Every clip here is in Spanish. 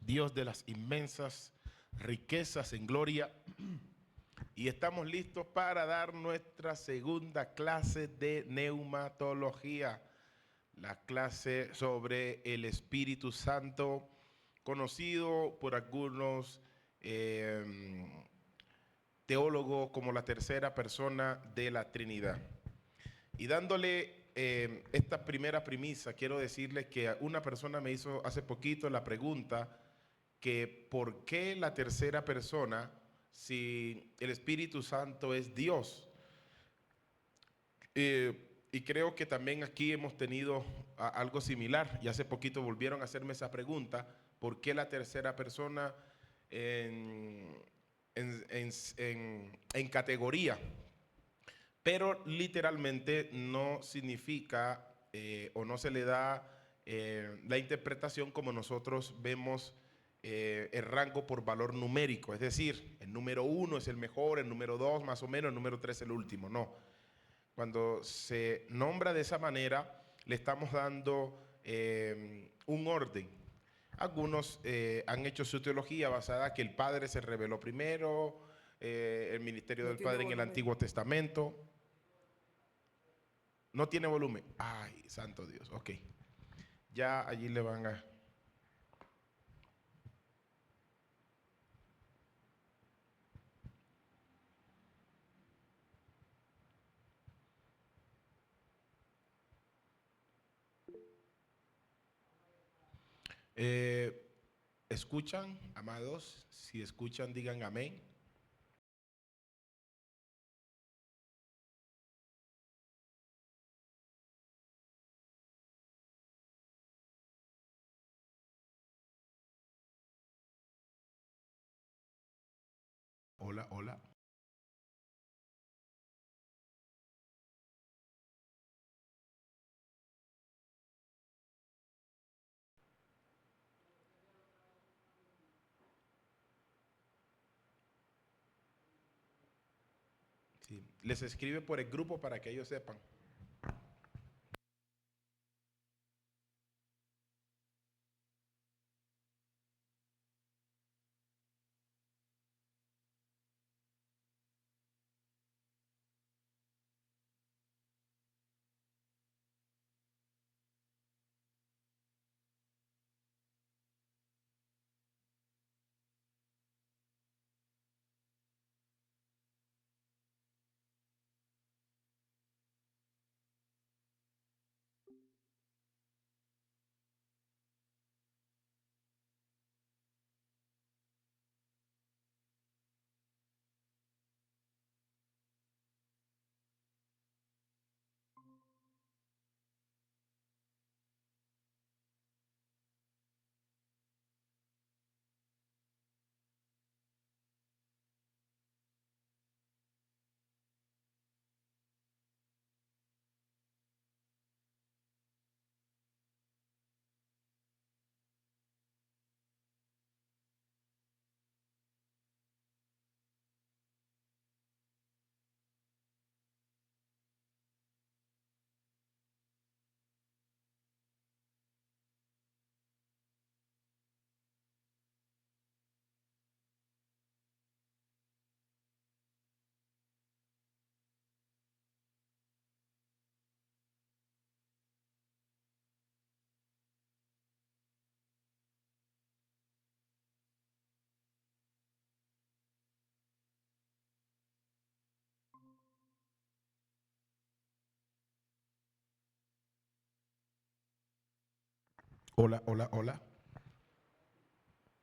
Dios de las inmensas riquezas en gloria. Y estamos listos para dar nuestra segunda clase de neumatología, la clase sobre el Espíritu Santo, conocido por algunos teólogos como la tercera persona de la Trinidad. Y dándole esta primera premisa, quiero decirles que una persona me hizo hace poquito la pregunta que ¿por qué la tercera persona si el Espíritu Santo es Dios? Y creo que también aquí hemos tenido algo similar, y hace poquito volvieron a hacerme esa pregunta: ¿por qué la tercera persona en categoría? Pero literalmente no significa o no se le da la interpretación como nosotros vemos el rango por valor numérico. Es decir, el número 1 es el mejor, el número 2 más o menos, el número 3 el último. No. Cuando se nombra de esa manera, le estamos dando un orden. Algunos han hecho su teología basada en que el Padre se reveló primero, el ministerio del Padre en el Antiguo Testamento. No tiene volumen. Ay, santo Dios. Ok. Ya allí le van a... ¿Escuchan, amados? Si escuchan, digan amén. Hola, hola. Sí. Les escribe por el grupo para que ellos sepan. Hola, hola, hola.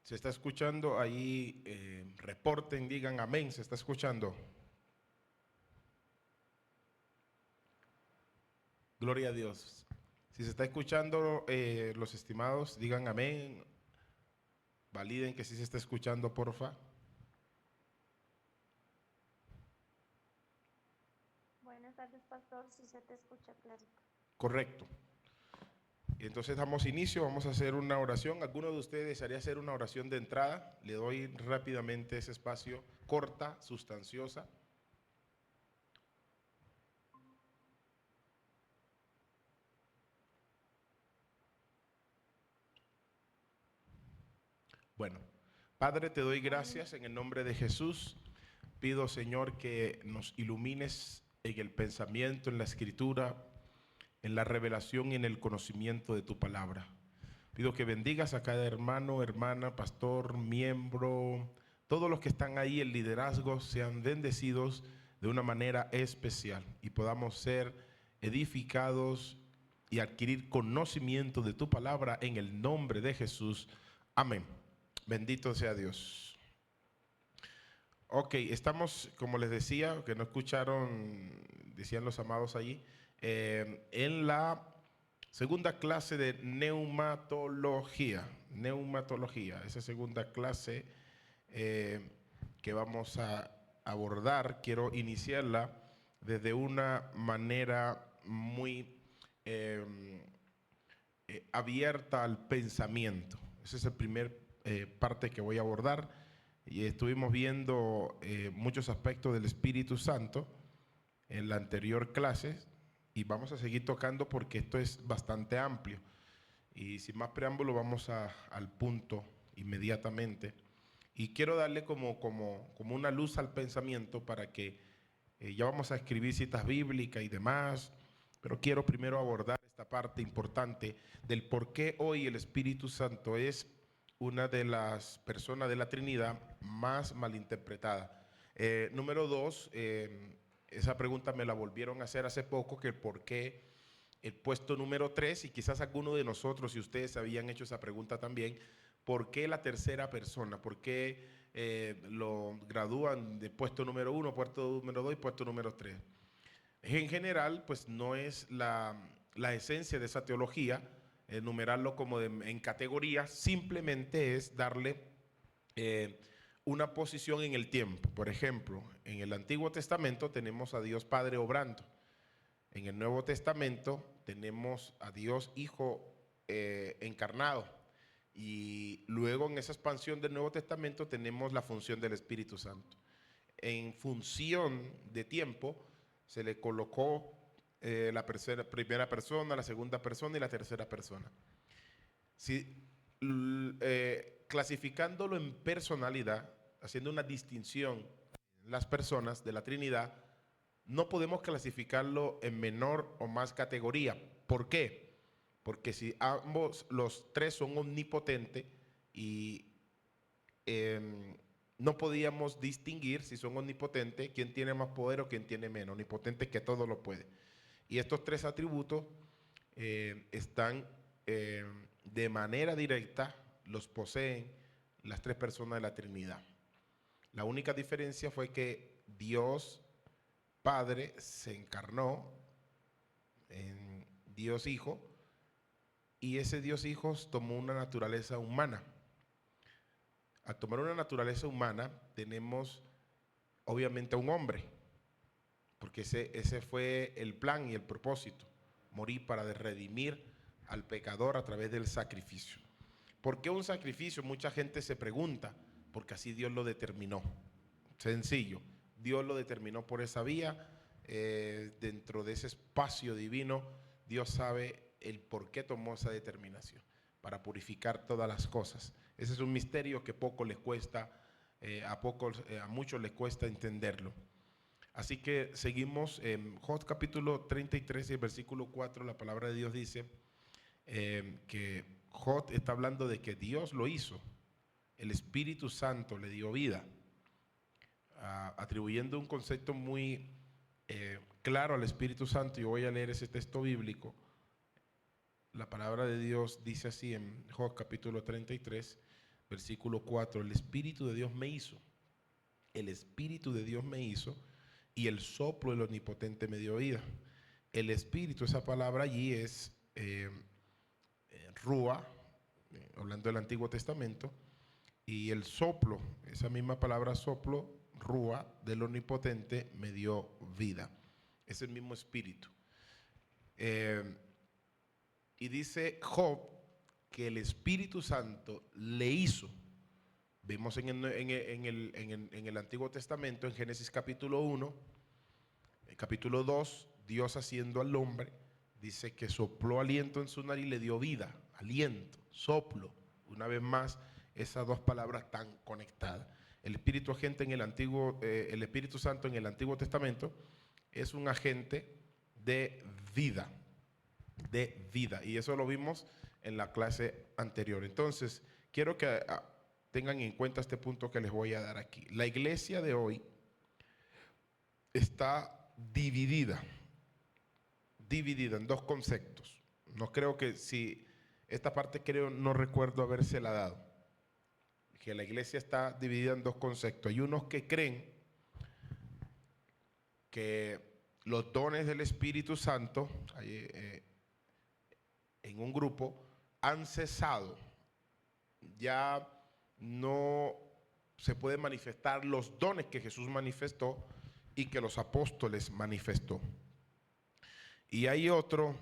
¿Se está escuchando? Ahí reporten, digan amén. ¿Se está escuchando? Gloria a Dios. Si se está escuchando, los estimados, digan amén. Validen que sí se está escuchando, porfa. Buenas tardes, pastor. Si se te escucha clarito. Correcto. Y entonces damos inicio, vamos a hacer una oración. ¿Alguno de ustedes desearía hacer una oración de entrada? Le doy rápidamente ese espacio, corta, sustanciosa. Bueno, Padre, te doy gracias en el nombre de Jesús. Pido, Señor, que nos ilumines en el pensamiento, en la escritura, en la revelación y en el conocimiento de tu palabra. Pido que bendigas a cada hermano, hermana, pastor, miembro, todos los que están ahí en liderazgo sean bendecidos de una manera especial y podamos ser edificados y adquirir conocimiento de tu palabra en el nombre de Jesús. Amén. Bendito sea Dios. Ok, estamos, como les decía, que no escucharon, decían los amados allí, en la segunda clase de neumatología. Neumatología, esa segunda clase que vamos a abordar, quiero iniciarla desde una manera muy abierta al pensamiento. Ese es el primer parte que voy a abordar. Y estuvimos viendo muchos aspectos del Espíritu Santo en la anterior clase y vamos a seguir tocando porque esto es bastante amplio. Y sin más preámbulo vamos al punto inmediatamente. Y quiero darle como una luz al pensamiento para que ya vamos a escribir citas bíblicas y demás, pero quiero primero abordar esta parte importante del por qué hoy el Espíritu Santo es una de las personas de la Trinidad más malinterpretada. Número dos, esa pregunta me la volvieron a hacer hace poco, que el por qué el puesto número 3, y quizás alguno de nosotros, si ustedes habían hecho esa pregunta también, ¿por qué la tercera persona? ¿Por qué lo gradúan de puesto número 1, puesto número 2 y puesto número 3? En general, pues no es la esencia de esa teología, enumerarlo como en categorías, simplemente es darle una posición en el tiempo. Por ejemplo, en el Antiguo Testamento tenemos a Dios Padre obrando. En el Nuevo Testamento tenemos a Dios Hijo encarnado. Y luego en esa expansión del Nuevo Testamento tenemos la función del Espíritu Santo. En función de tiempo se le colocó la primera persona, la segunda persona y la tercera persona. Si, clasificándolo en personalidad, haciendo una distinción en las personas de la Trinidad, no podemos clasificarlo en menor o más categoría. ¿Por qué? Porque si ambos, los tres son omnipotentes y no podíamos distinguir si son omnipotentes, quién tiene más poder o quién tiene menos. Omnipotente que todo lo puede. Y estos tres atributos están de manera directa, los poseen las tres personas de la Trinidad. La única diferencia fue que Dios Padre se encarnó en Dios Hijo y ese Dios Hijo tomó una naturaleza humana. Al tomar una naturaleza humana tenemos obviamente a un hombre, porque ese fue el plan y el propósito, morir para redimir al pecador a través del sacrificio. ¿Por qué un sacrificio? Mucha gente se pregunta, porque así Dios lo determinó. Sencillo, Dios lo determinó por esa vía. Dentro de ese espacio divino, Dios sabe el por qué tomó esa determinación, para purificar todas las cosas. Ese es un misterio que poco les cuesta, a muchos les cuesta entenderlo. Así que seguimos en Job capítulo 33 y el versículo 4, la palabra de Dios dice que Job está hablando de que Dios lo hizo, el Espíritu Santo le dio vida, atribuyendo un concepto muy claro al Espíritu Santo. Yo voy a leer ese texto bíblico. La palabra de Dios dice así en Job capítulo 33, versículo 4, el Espíritu de Dios me hizo, el Espíritu de Dios me hizo, y el soplo del Omnipotente me dio vida. El Espíritu, esa palabra allí es Rúa, hablando del Antiguo Testamento, y el soplo, esa misma palabra soplo, Rúa, del Omnipotente, me dio vida. Es el mismo Espíritu. Y dice Job que el Espíritu Santo le hizo. Vemos en el Antiguo Testamento, en Génesis capítulo 1, capítulo 2, Dios haciendo al hombre, dice que sopló aliento en su nariz y le dio vida, aliento, soplo. Una vez más, esas dos palabras tan conectadas. El Espíritu agente en el Espíritu Santo en el Antiguo Testamento es un agente de vida, y eso lo vimos en la clase anterior. Entonces, quiero que tengan en cuenta este punto que les voy a dar aquí. La iglesia de hoy está dividida en dos conceptos. No creo que si esta parte no recuerdo habérsela dado. Que la iglesia está dividida en dos conceptos. Hay unos que creen que los dones del Espíritu Santo en un grupo han cesado. Ya no se pueden manifestar los dones que Jesús manifestó y que los apóstoles manifestó. Y hay otro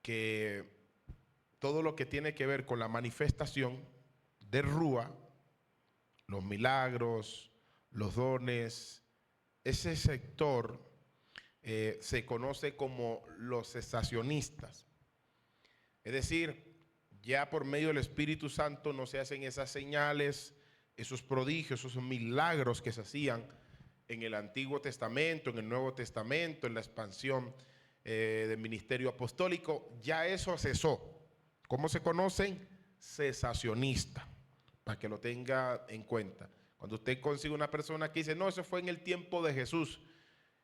que todo lo que tiene que ver con la manifestación de Rúa, los milagros, los dones, ese sector se conoce como los cesacionistas. Es decir, ya por medio del Espíritu Santo no se hacen esas señales, esos prodigios, esos milagros que se hacían en el Antiguo Testamento, en el Nuevo Testamento, en la expansión del ministerio apostólico. Ya eso cesó. ¿Cómo se conocen? Cesacionistas. Para que lo tenga en cuenta. Cuando usted consigue una persona que dice, no, eso fue en el tiempo de Jesús,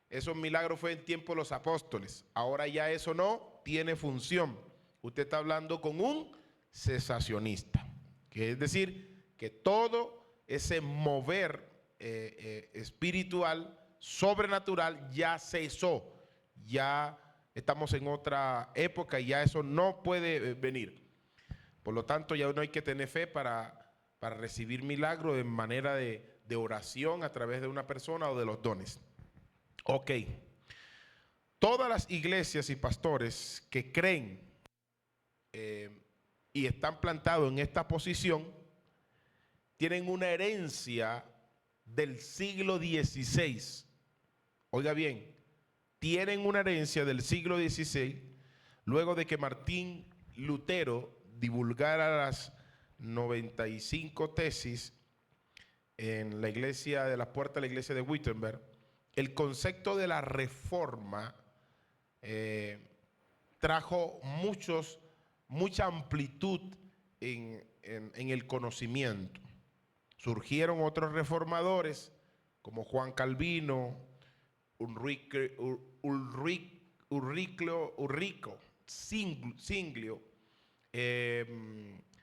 esos milagros fue en el tiempo de los apóstoles, ahora ya eso no tiene función. Usted está hablando con un cesacionista, que es decir, que todo ese mover espiritual, sobrenatural, ya cesó, ya estamos en otra época y ya eso no puede venir. Por lo tanto, ya no hay que tener fe para recibir milagros de manera de oración a través de una persona o de los dones. Ok. Todas las iglesias y pastores que creen y están plantados en esta posición tienen una herencia del siglo XVI. Oiga bien, tienen una herencia del siglo XVI luego de que Martín Lutero divulgara las 95 tesis en la iglesia de la puerta de la iglesia de Wittenberg. El concepto de la reforma trajo mucha amplitud en el conocimiento. Surgieron otros reformadores como Juan Calvino, Ulrico Zwinglio,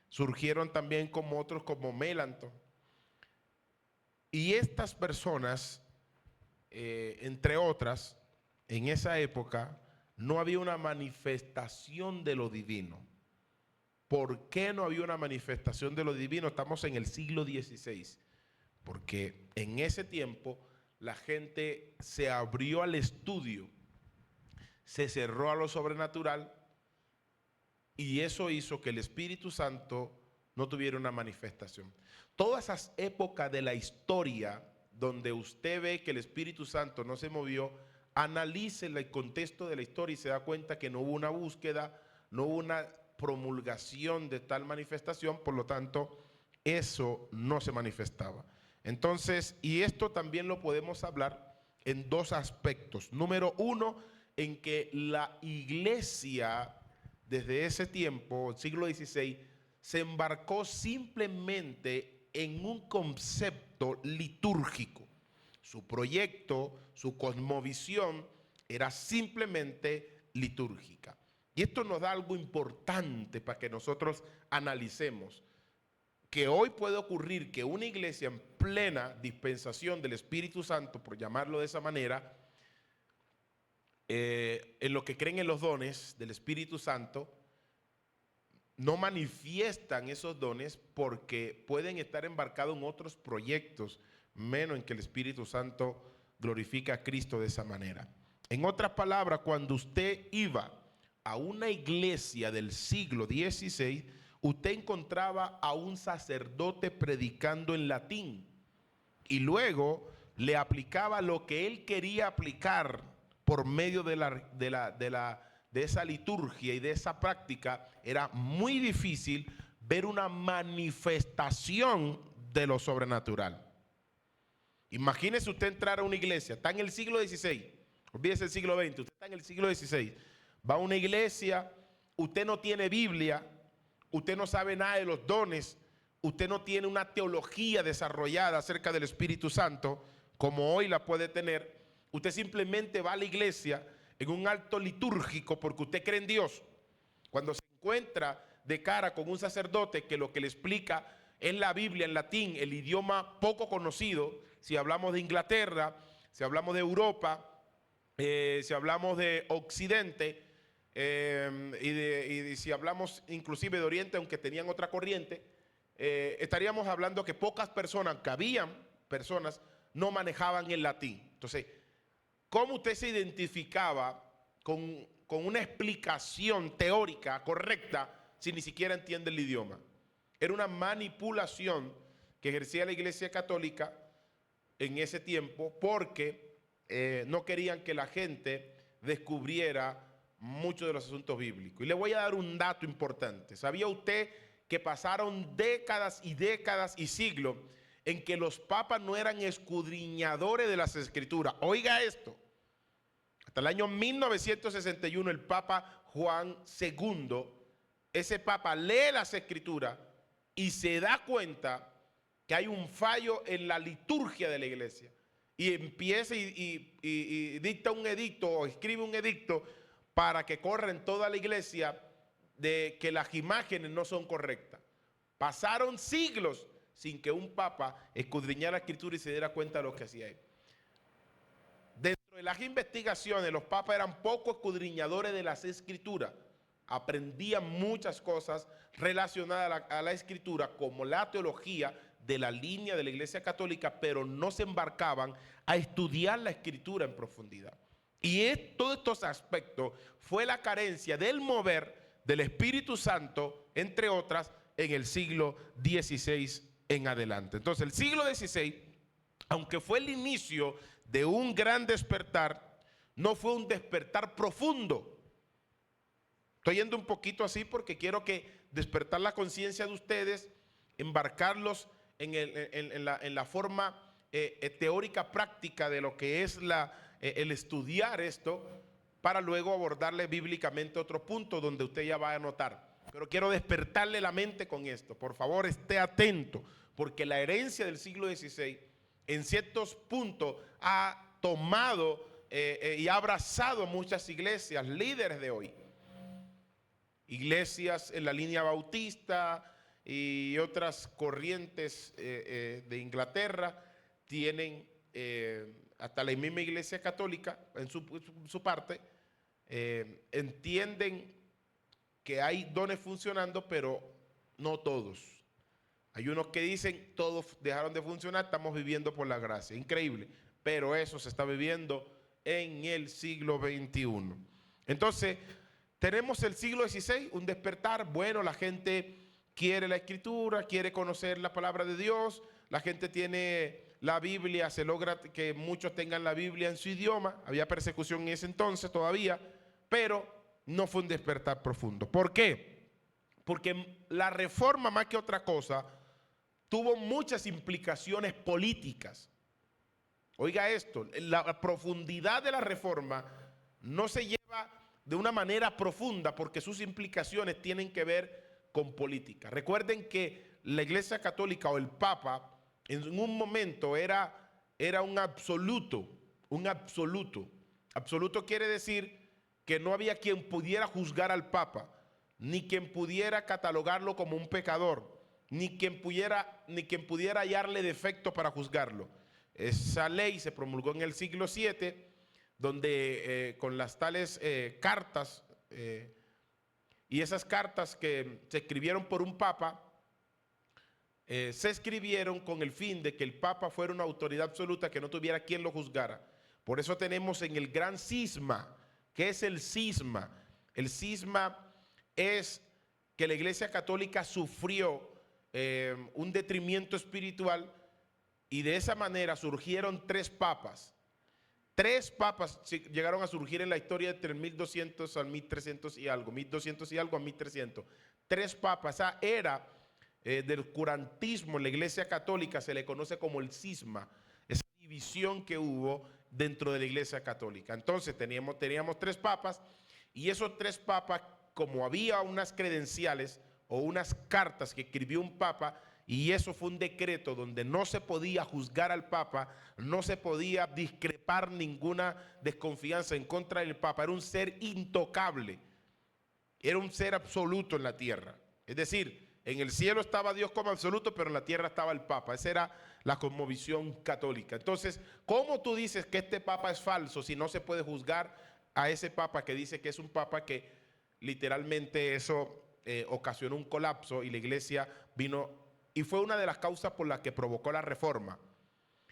surgieron también como otros como Melanchthon. Y estas personas, entre otras, en esa época no había una manifestación de lo divino. ¿Por qué no había una manifestación de lo divino? Estamos en el siglo XVI. Porque en ese tiempo la gente se abrió al estudio, se cerró a lo sobrenatural, y eso hizo que el Espíritu Santo no tuviera una manifestación. Todas esas épocas de la historia donde usted ve que el Espíritu Santo no se movió, analice el contexto de la historia y se da cuenta que no hubo una búsqueda, no hubo una promulgación de tal manifestación, por lo tanto, eso no se manifestaba. Entonces, y esto también lo podemos hablar en dos aspectos. Número uno, en que la iglesia desde ese tiempo, siglo XVI, se embarcó simplemente en un concepto litúrgico. Su proyecto, su cosmovisión era simplemente litúrgica. Y esto nos da algo importante para que nosotros analicemos. Que hoy puede ocurrir que una iglesia en plena dispensación del Espíritu Santo, por llamarlo de esa manera, en lo que creen en los dones del Espíritu Santo, no manifiestan esos dones porque pueden estar embarcados en otros proyectos, menos en que el Espíritu Santo glorifica a Cristo de esa manera. En otras palabras, cuando usted iba a una iglesia del siglo XVI, usted encontraba a un sacerdote predicando en latín y luego le aplicaba lo que él quería aplicar por medio de esa liturgia y de esa práctica. Era muy difícil ver una manifestación de lo sobrenatural. Imagínese usted entrar a una iglesia, está en el siglo XVI, olvídese el siglo XX, usted está en el siglo XVI, va a una iglesia, usted no tiene Biblia, usted no sabe nada de los dones, usted no tiene una teología desarrollada acerca del Espíritu Santo, como hoy la puede tener. Usted simplemente va a la iglesia en un acto litúrgico porque usted cree en Dios. Cuando se encuentra de cara con un sacerdote que lo que le explica es la Biblia en latín, el idioma poco conocido, si hablamos de Inglaterra, si hablamos de Europa, si hablamos de Occidente, y si hablamos inclusive de Oriente, aunque tenían otra corriente, estaríamos hablando que pocas personas, que habían personas, no manejaban el latín. Entonces, ¿cómo usted se identificaba con una explicación teórica correcta si ni siquiera entiende el idioma? Era una manipulación que ejercía la Iglesia Católica en ese tiempo porque no querían que la gente descubriera muchos de los asuntos bíblicos. Y le voy a dar un dato importante. ¿Sabía usted que pasaron décadas y décadas y siglos en que los papas no eran escudriñadores de las Escrituras? Oiga esto. Hasta el año 1961 el Papa Juan II, ese papa lee las Escrituras y se da cuenta que hay un fallo en la liturgia de la iglesia. Y empieza y dicta un edicto o escribe un edicto para que corra en toda la iglesia de que las imágenes no son correctas. Pasaron siglos sin que un papa escudriñara la escritura y se diera cuenta de lo que hacía él. Dentro de las investigaciones, los papas eran poco escudriñadores de las escrituras. Aprendían muchas cosas relacionadas a la escritura, como la teología de la línea de la Iglesia Católica, pero no se embarcaban a estudiar la escritura en profundidad. Y todos estos aspectos fue la carencia del mover del Espíritu Santo, entre otras, en el siglo XVI en adelante. Entonces, el siglo XVI, aunque fue el inicio de un gran despertar, no fue un despertar profundo. Estoy yendo un poquito así porque quiero que despertar la conciencia de ustedes, embarcarlos en la forma teórica práctica de lo que es el estudiar esto, para luego abordarle bíblicamente otro punto donde usted ya va a anotar. Pero quiero despertarle la mente con esto. Por favor, esté atento, porque la herencia del siglo XVI en ciertos puntos ha tomado y ha abrazado muchas iglesias, líderes de hoy. Iglesias en la línea bautista y otras corrientes de Inglaterra tienen, hasta la misma Iglesia Católica en su parte, entienden que hay dones funcionando, pero no todos. Hay unos que dicen todos dejaron de funcionar, estamos viviendo por la gracia. Increíble, pero eso se está viviendo en el siglo XXI. Entonces, tenemos el siglo XVI, un despertar. Bueno, la gente quiere la escritura, quiere conocer la palabra de Dios, la gente tiene la Biblia, se logra que muchos tengan la Biblia en su idioma. Había persecución en ese entonces todavía, pero no fue un despertar profundo. ¿Por qué? Porque la reforma, más que otra cosa, tuvo muchas implicaciones políticas. Oiga esto, la profundidad de la reforma no se lleva de una manera profunda porque sus implicaciones tienen que ver con política. Recuerden que la Iglesia Católica o el Papa en un momento era un absoluto, un absoluto. Absoluto quiere decir que no había quien pudiera juzgar al Papa, ni quien pudiera catalogarlo como un pecador, ni quien pudiera hallarle defecto para juzgarlo. Esa ley se promulgó en el siglo VII, donde con las tales cartas, y esas cartas que se escribieron por un papa, se escribieron con el fin de que el papa fuera una autoridad absoluta, que no tuviera quien lo juzgara. Por eso tenemos en el gran cisma. ¿Qué es el cisma? El cisma es que la Iglesia Católica sufrió un detrimento espiritual, y de esa manera surgieron tres papas. Tres papas llegaron a surgir en la historia entre el 1200 al 1300 y algo, 1200 y algo a 1300. tres papas. Esa era del curantismo en la Iglesia Católica se le conoce como el cisma, esa división que hubo dentro de la Iglesia Católica. Entonces teníamos tres papas, y esos tres papas, como había unas credenciales o unas cartas que escribió un papa, y eso fue un decreto donde no se podía juzgar al papa, no se podía discrepar ninguna desconfianza en contra del papa, era un ser intocable, era un ser absoluto en la tierra. Es decir, en el cielo estaba Dios como absoluto, pero en la tierra estaba el papa. Esa era la cosmovisión católica. Entonces, ¿cómo tú dices que este papa es falso si no se puede juzgar a ese papa que dice que es un papa que literalmente eso ocasionó un colapso y la iglesia vino, y fue una de las causas por las que provocó la reforma?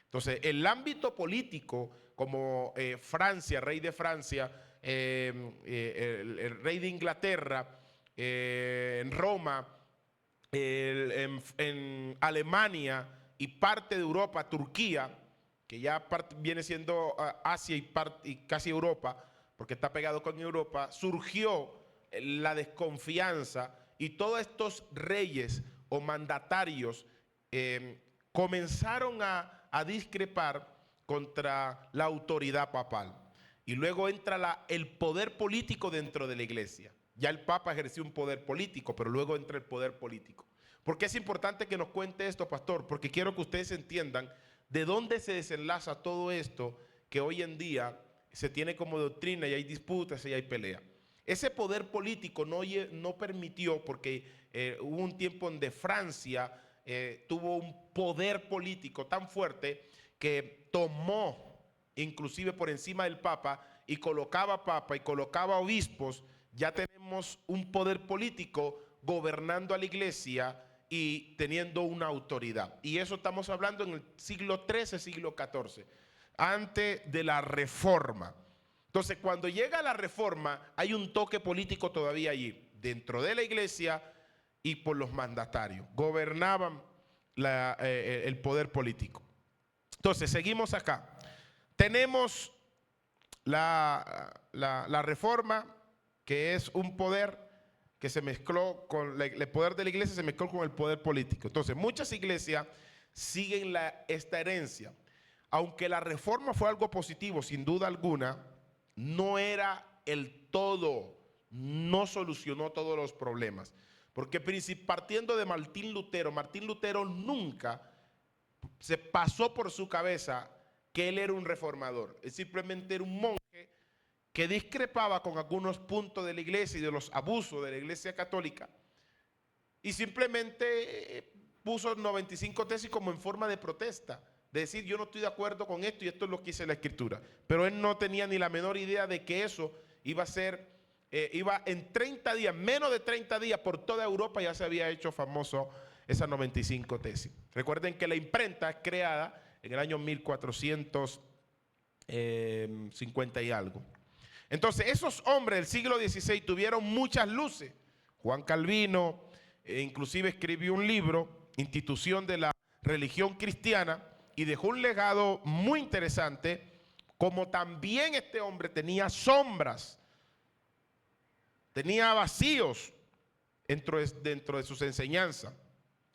Entonces, el ámbito político, como Francia, rey de Francia, el rey de Inglaterra, en Roma, en Alemania y parte de Europa, Turquía, que ya viene siendo Asia y casi Europa, porque está pegado con Europa, surgió la desconfianza, y todos estos reyes o mandatarios comenzaron a discrepar contra la autoridad papal. Y luego entra el poder político dentro de la iglesia. Ya el papa ejerció un poder político, pero luego entra el poder político. ¿Por qué es importante que nos cuente esto, pastor? Porque quiero que ustedes entiendan de dónde se desenlaza todo esto que hoy en día se tiene como doctrina, y hay disputas y hay peleas. Ese poder político no permitió, porque hubo un tiempo donde Francia tuvo un poder político tan fuerte que tomó inclusive por encima del papa y colocaba papa y colocaba obispos. Ya tenemos un poder político gobernando a la iglesia y teniendo una autoridad. Y eso estamos hablando en el siglo XIII, siglo XIV, antes de la reforma. Entonces, cuando llega la reforma, hay un toque político todavía allí, dentro de la iglesia y por los mandatarios. Gobernaban el poder político. Entonces, seguimos acá. Tenemos la reforma, que es un poder que se mezcló con el poder de la iglesia, se mezcló con el poder político. Entonces, muchas iglesias siguen esta herencia. Aunque la reforma fue algo positivo, sin duda alguna, no era el todo, no solucionó todos los problemas. Porque partiendo de Martín Lutero nunca se pasó por su cabeza que él era un reformador. Él simplemente era un monje que discrepaba con algunos puntos de la iglesia y de los abusos de la iglesia católica, y simplemente puso 95 tesis como en forma de protesta, de decir: yo no estoy de acuerdo con esto y esto es lo que dice la escritura. Pero él no tenía ni la menor idea de que eso iba a ser, iba en 30 días, menos de 30 días, por toda Europa ya se había hecho famoso esas 95 tesis. Recuerden que la imprenta es creada en el año 1450 y algo. Entonces, esos hombres del siglo XVI tuvieron muchas luces. Juan Calvino inclusive escribió un libro, Institución de la Religión Cristiana, y dejó un legado muy interesante, como también este hombre tenía sombras, tenía vacíos dentro de sus enseñanzas.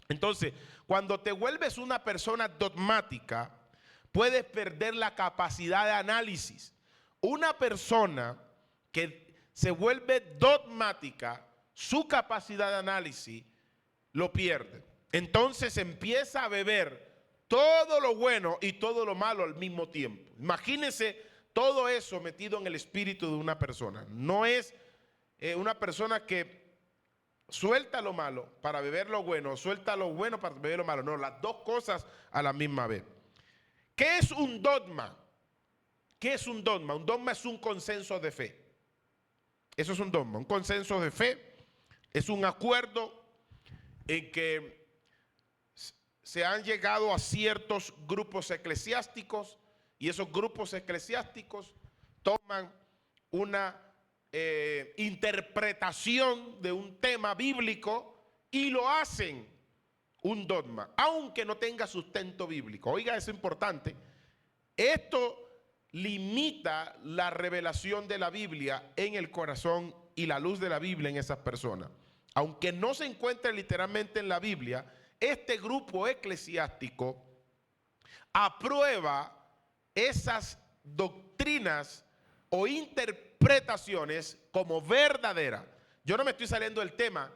Entonces, cuando te vuelves una persona dogmática, puedes perder la capacidad de análisis. Una persona que se vuelve dogmática, su capacidad de análisis lo pierde. Entonces empieza a beber todo lo bueno y todo lo malo al mismo tiempo. Imagínense todo eso metido en el espíritu de una persona. No es una persona que suelta lo malo para beber lo bueno, suelta lo bueno para beber lo malo. No, las dos cosas a la misma vez. ¿Qué es un dogma? ¿Qué es un dogma? Un dogma es un consenso de fe. Eso es un dogma. Un consenso de fe es un acuerdo en que se han llegado a ciertos grupos eclesiásticos, y esos grupos eclesiásticos toman una interpretación de un tema bíblico y lo hacen un dogma, aunque no tenga sustento bíblico. Oiga, eso es importante. Esto limita la revelación de la Biblia en el corazón y la luz de la Biblia en esas personas. aunque no se encuentre literalmente en la Biblia, este grupo eclesiástico aprueba esas doctrinas o interpretaciones como verdaderas. Yo no me estoy saliendo del tema,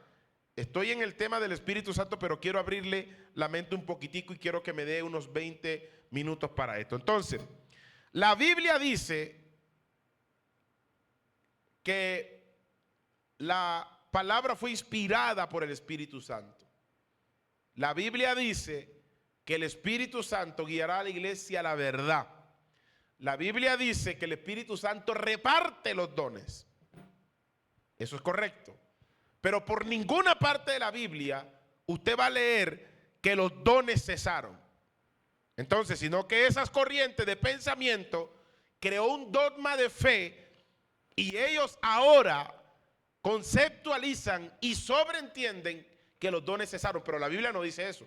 estoy en el tema del Espíritu Santo, pero quiero abrirle la mente un poquitico y quiero que me dé unos 20 minutos para esto. Entonces, la Biblia dice que la palabra fue inspirada por el Espíritu Santo. La Biblia dice que el Espíritu Santo guiará a la iglesia a la verdad. La Biblia dice que el Espíritu Santo reparte los dones. Eso es correcto. Pero por ninguna parte de la Biblia usted va a leer que los dones cesaron. Entonces, sino que esas corrientes de pensamiento creó un dogma de fe y ellos ahora conceptualizan y sobreentienden que los dones cesaron. Pero la Biblia no dice eso.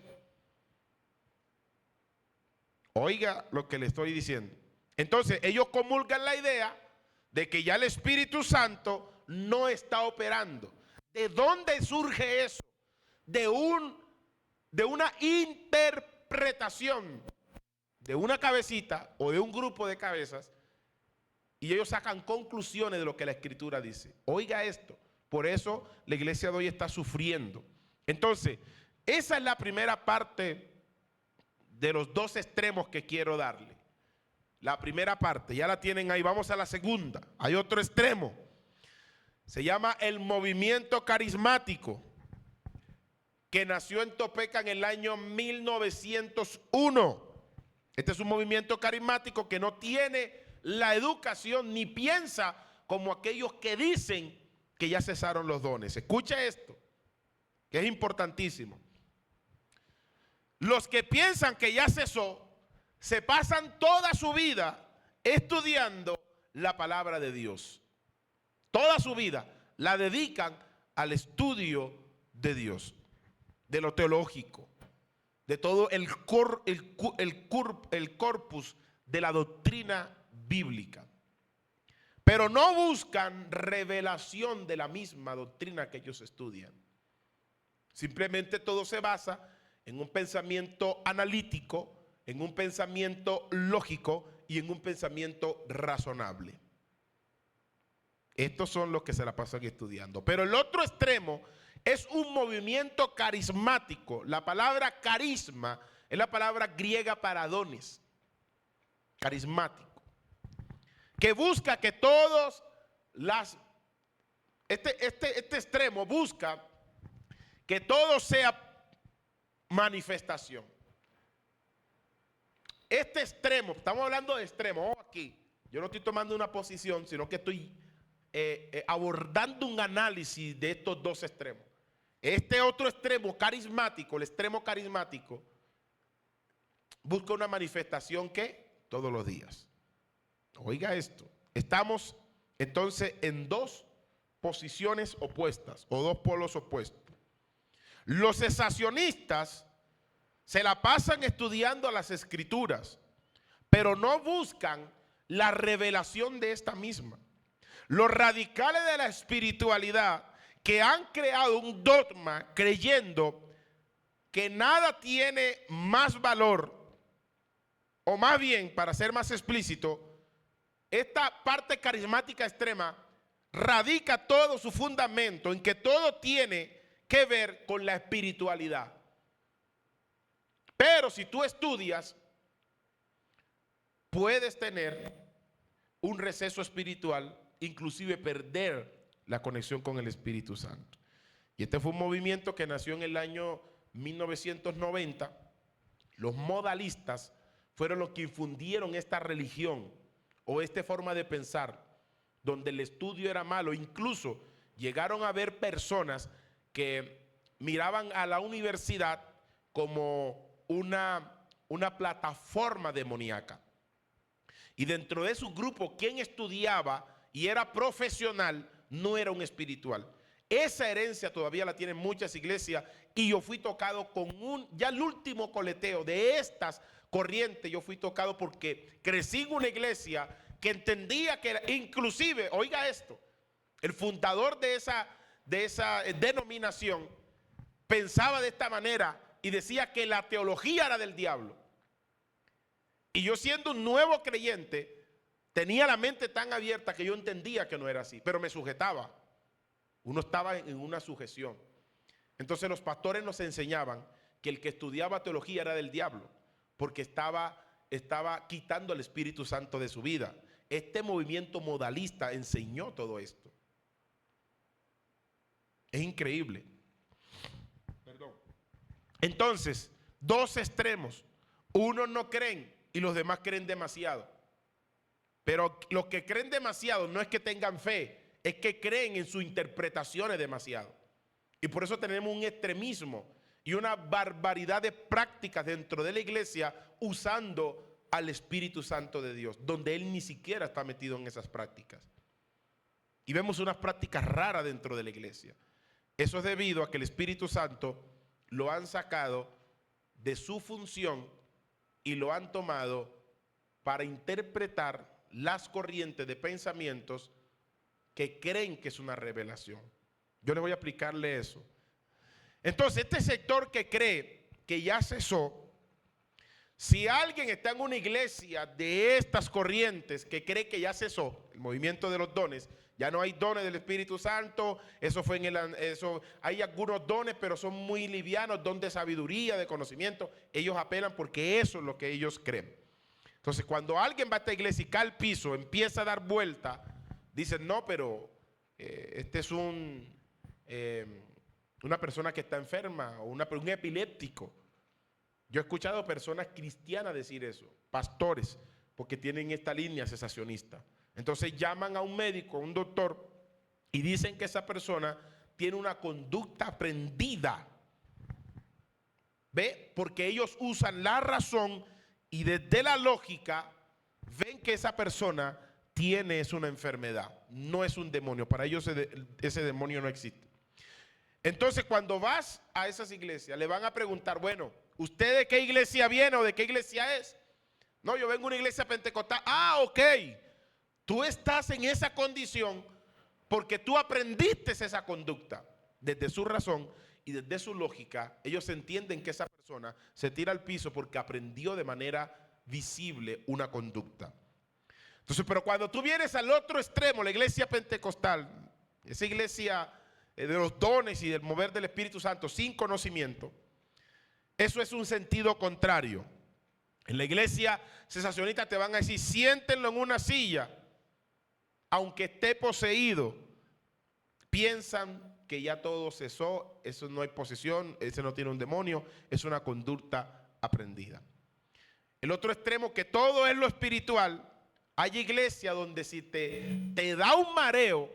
Oiga lo que le estoy diciendo. Entonces, ellos comulgan la idea de que ya el Espíritu Santo no está operando. ¿De dónde surge eso? De una interpretación de una cabecita o de un grupo de cabezas, y ellos sacan conclusiones de lo que la Escritura dice. Oiga esto, por eso la iglesia de hoy está sufriendo. Entonces, esa es la primera parte de los dos extremos que quiero darle. La primera parte, ya la tienen ahí, vamos a la segunda. Hay otro extremo. Se llama el movimiento carismático, que nació en Topeka en el año 1901. Este es un movimiento carismático que no tiene la educación ni piensa como aquellos que dicen que ya cesaron los dones. Escucha esto, que es importantísimo. Los que piensan que ya cesó, se pasan toda su vida estudiando la palabra de Dios. Toda su vida la dedican al estudio de Dios, de lo teológico, de todo el corpus de la doctrina bíblica. Pero no buscan revelación de la misma doctrina que ellos estudian. Simplemente todo se basa en un pensamiento analítico, en un pensamiento lógico y en un pensamiento razonable. Estos son los que se la pasan estudiando. Pero el otro extremo es un movimiento carismático. La palabra carisma es la palabra griega para dones. Carismático. Que busca que todos este extremo busca que todo sea manifestación. Este extremo, estamos hablando de extremo, ojo aquí, yo no estoy tomando una posición, sino que estoy abordando un análisis de estos dos extremos. Este otro extremo carismático, el extremo carismático, busca una manifestación que todos los días. Oiga esto, estamos entonces en dos posiciones opuestas o dos polos opuestos. Los cesacionistas se la pasan estudiando las Escrituras, pero no buscan la revelación de esta misma. Los radicales de la espiritualidad que han creado un dogma creyendo que nada tiene más valor, o más bien, para ser más explícito, esta parte carismática extrema radica todo su fundamento en que todo tiene que ver con la espiritualidad. Pero si tú estudias, puedes tener un receso espiritual, inclusive perder la conexión con el Espíritu Santo. Y este fue un movimiento que nació en el año 1990. Los modalistas fueron los que infundieron esta religión o esta forma de pensar, donde el estudio era malo. Incluso llegaron a haber personas que miraban a la universidad como una plataforma demoníaca. Y dentro de su grupo, quien estudiaba y era profesional no era un espiritual. Esa herencia todavía la tienen muchas iglesias y yo fui tocado con ya el último coleteo de estas corrientes. Yo fui tocado porque crecí en una iglesia que entendía que inclusive, oiga esto, el fundador de denominación pensaba de esta manera y decía que la teología era del diablo. Y yo, siendo un nuevo creyente, tenía la mente tan abierta que yo entendía que no era así, pero me sujetaba. Uno estaba en una sujeción. Entonces los pastores nos enseñaban que el que estudiaba teología era del diablo, porque estaba quitando el Espíritu Santo de su vida. Este movimiento modalista enseñó todo esto. Es increíble. Perdón. Entonces, dos extremos. Unos no creen y los demás creen demasiado. Pero los que creen demasiado no es que tengan fe, es que creen en sus interpretaciones demasiado. Y por eso tenemos un extremismo y una barbaridad de prácticas dentro de la iglesia usando al Espíritu Santo de Dios, donde Él ni siquiera está metido en esas prácticas. Y vemos unas prácticas raras dentro de la iglesia. Eso es debido a que el Espíritu Santo lo han sacado de su función y lo han tomado para interpretar las corrientes de pensamientos que creen que es una revelación. Yo le voy a explicarle eso. Entonces, este sector que cree que ya cesó, si alguien está en una iglesia de estas corrientes que cree que ya cesó el movimiento de los dones, ya no hay dones del Espíritu Santo, hay algunos dones, pero son muy livianos, don de sabiduría, de conocimiento, ellos apelan porque eso es lo que ellos creen. Entonces, cuando alguien va a esta iglesia y cae al piso, empieza a dar vuelta, dicen, no, pero este es una persona que está enferma o un epiléptico. Yo he escuchado personas cristianas decir eso, pastores, porque tienen esta línea cesacionista. Entonces llaman a un médico, a un doctor, y dicen que esa persona tiene una conducta aprendida. ¿Ve? Porque ellos usan la razón y desde la lógica ven que esa persona tiene una enfermedad, no es un demonio. Para ellos ese demonio no existe. Entonces, cuando vas a esas iglesias, le van a preguntar, bueno, ¿usted de qué iglesia viene o de qué iglesia es? No, yo vengo de una iglesia pentecostal. Ah, ok. Tú estás en esa condición porque tú aprendiste esa conducta. Desde su razón y desde su lógica, ellos entienden que esa persona se tira al piso porque aprendió de manera visible una conducta. Entonces, pero cuando tú vienes al otro extremo, la iglesia pentecostal, esa iglesia de los dones y del mover del Espíritu Santo sin conocimiento, eso es un sentido contrario. En la iglesia cesacionista te van a decir, siéntenlo en una silla, aunque esté poseído. Piensan que ya todo cesó, eso no hay posesión, ese no tiene un demonio, es una conducta aprendida. El otro extremo, que todo es lo espiritual. Hay iglesia donde si te da un mareo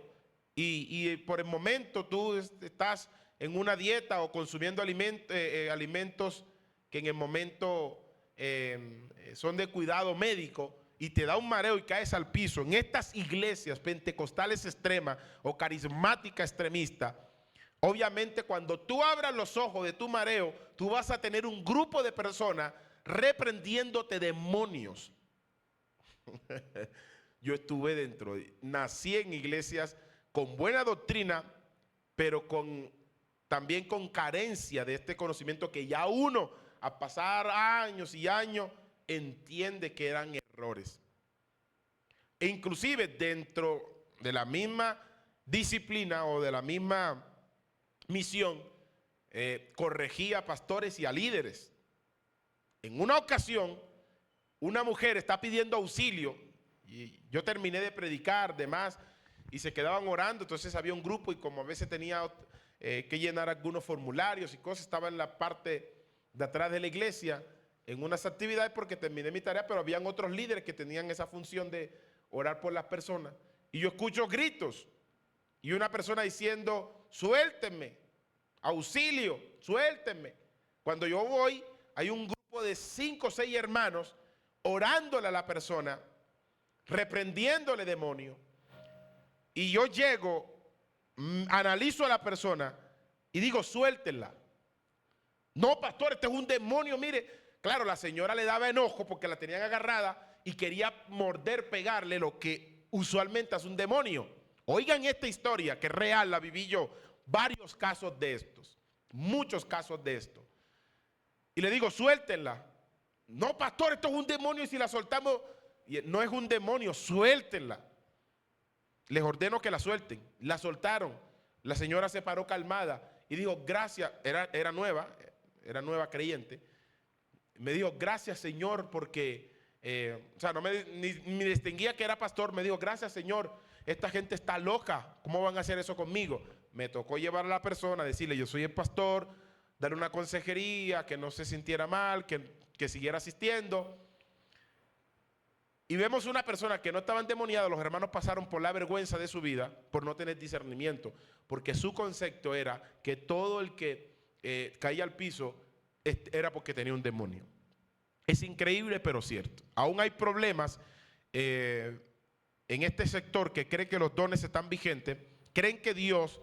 y por el momento tú estás en una dieta o consumiendo alimentos que en el momento son de cuidado médico y te da un mareo y caes al piso. En estas iglesias pentecostales extremas o carismáticas extremistas, obviamente cuando tú abras los ojos de tu mareo, tú vas a tener un grupo de personas reprendiéndote demonios. Yo estuve dentro, nací en iglesias con buena doctrina, pero también con carencia de este conocimiento que ya uno, a pasar años y años, entiende que eran errores. E inclusive dentro de la misma disciplina o de la misma misión, corregía a pastores y a líderes. En una ocasión, una mujer está pidiendo auxilio y yo terminé de predicar, demás, y se quedaban orando. Entonces había un grupo y como a veces tenía que llenar algunos formularios y cosas, estaba en la parte de atrás de la iglesia en unas actividades porque terminé mi tarea, pero habían otros líderes que tenían esa función de orar por las personas. Y yo escucho gritos y una persona diciendo, suéltenme, auxilio, suéltenme. Cuando yo voy, hay un grupo de 5 o 6 hermanos orándole a la persona, reprendiéndole demonio. Y yo llego, analizo a la persona y digo, suéltenla. No, pastor, este es un demonio, mire. Claro, la señora le daba enojo porque la tenían agarrada y quería morder, pegarle, lo que usualmente hace un demonio. Oigan esta historia que es real, la viví yo. varios casos de estos, muchos casos de esto. Y le digo, suéltenla. No, pastor, esto es un demonio y si la soltamos, no es un demonio, suéltenla. Les ordeno que la suelten. La soltaron. La señora se paró calmada y dijo, gracias, era nueva creyente. Me dijo, gracias Señor, porque, o sea, no ni distinguía que era pastor. Me dijo, gracias Señor, esta gente está loca, ¿cómo van a hacer eso conmigo? Me tocó llevar a la persona, decirle, yo soy el pastor, darle una consejería, que no se sintiera mal, que siguiera asistiendo. Y vemos una persona que no estaba endemoniada. Los hermanos pasaron por la vergüenza de su vida por no tener discernimiento, porque su concepto era que todo el que caía al piso era porque tenía un demonio. Es increíble, pero cierto. Aún hay problemas en este sector que cree que los dones están vigentes, creen que Dios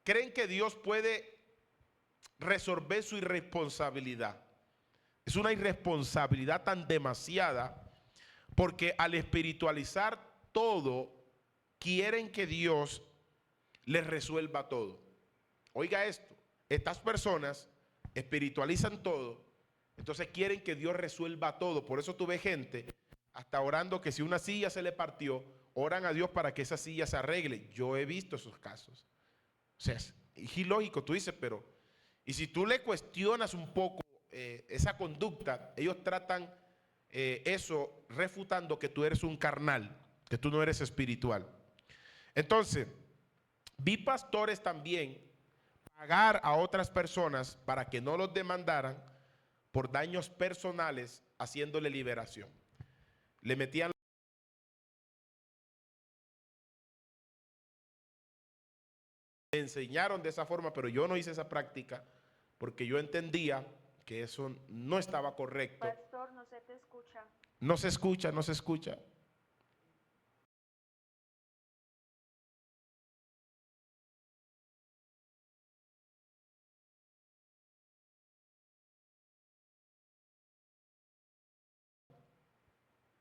creen que Dios puede resolver su irresponsabilidad. Es una irresponsabilidad tan demasiada porque al espiritualizar todo, quieren que Dios les resuelva todo. Oiga esto, estas personas espiritualizan todo, entonces quieren que Dios resuelva todo. Por eso tú ves gente hasta orando que si una silla se le partió, oran a Dios para que esa silla se arregle. Yo he visto esos casos. O sea, es ilógico, tú dices, pero... Y si tú le cuestionas un poco esa conducta, ellos tratan eso refutando que tú eres un carnal, que tú no eres espiritual. Entonces, vi pastores también pagar a otras personas para que no los demandaran por daños personales, haciéndole liberación. Le metían, me enseñaron de esa forma, pero yo no hice esa práctica porque yo entendía que eso no estaba correcto. Pastor, no se te escucha. No se escucha, no se escucha.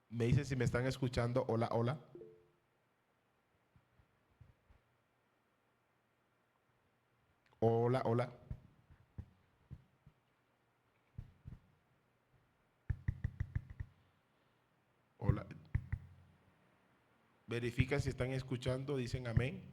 Me dicen si me están escuchando. Hola, hola. Hola, hola. Hola. Verifica si están escuchando, dicen amén.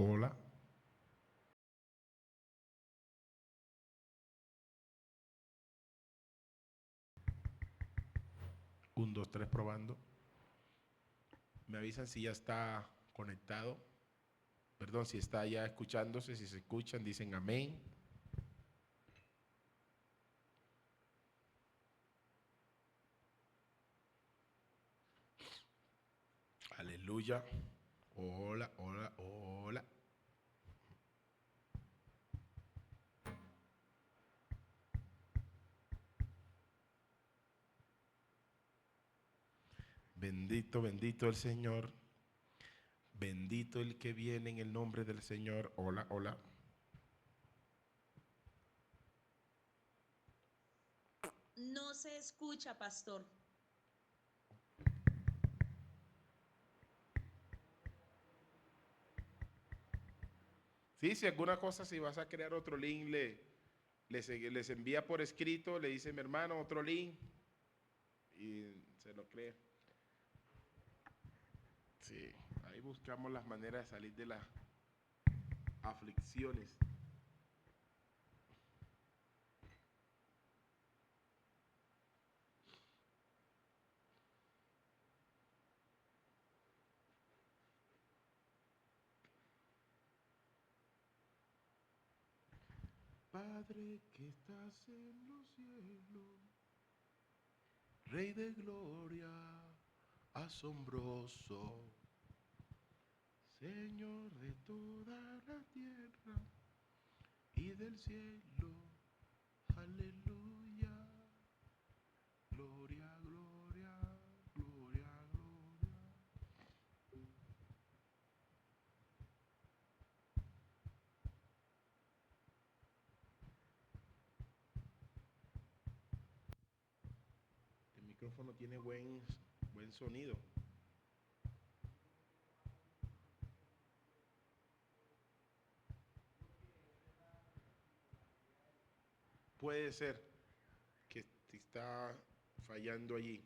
Hola. 1, 2, 3 probando. Me avisan si ya está conectado. Perdón, si está ya escuchándose, si se escuchan, dicen amén. Aleluya. Hola, hola, hola. Bendito, bendito el Señor. Bendito el que viene en el nombre del Señor. Hola, hola. No se escucha, pastor. Sí, si alguna cosa, si vas a crear otro link, les envía por escrito, le dice mi hermano otro link y se lo crea. Sí, ahí buscamos las maneras de salir de las aflicciones. Padre que estás en los cielos, Rey de gloria, asombroso, Señor de toda la tierra y del cielo, Aleluya. Gloria, gloria, gloria, gloria. El micrófono tiene buen sonido. Puede ser que te está fallando allí.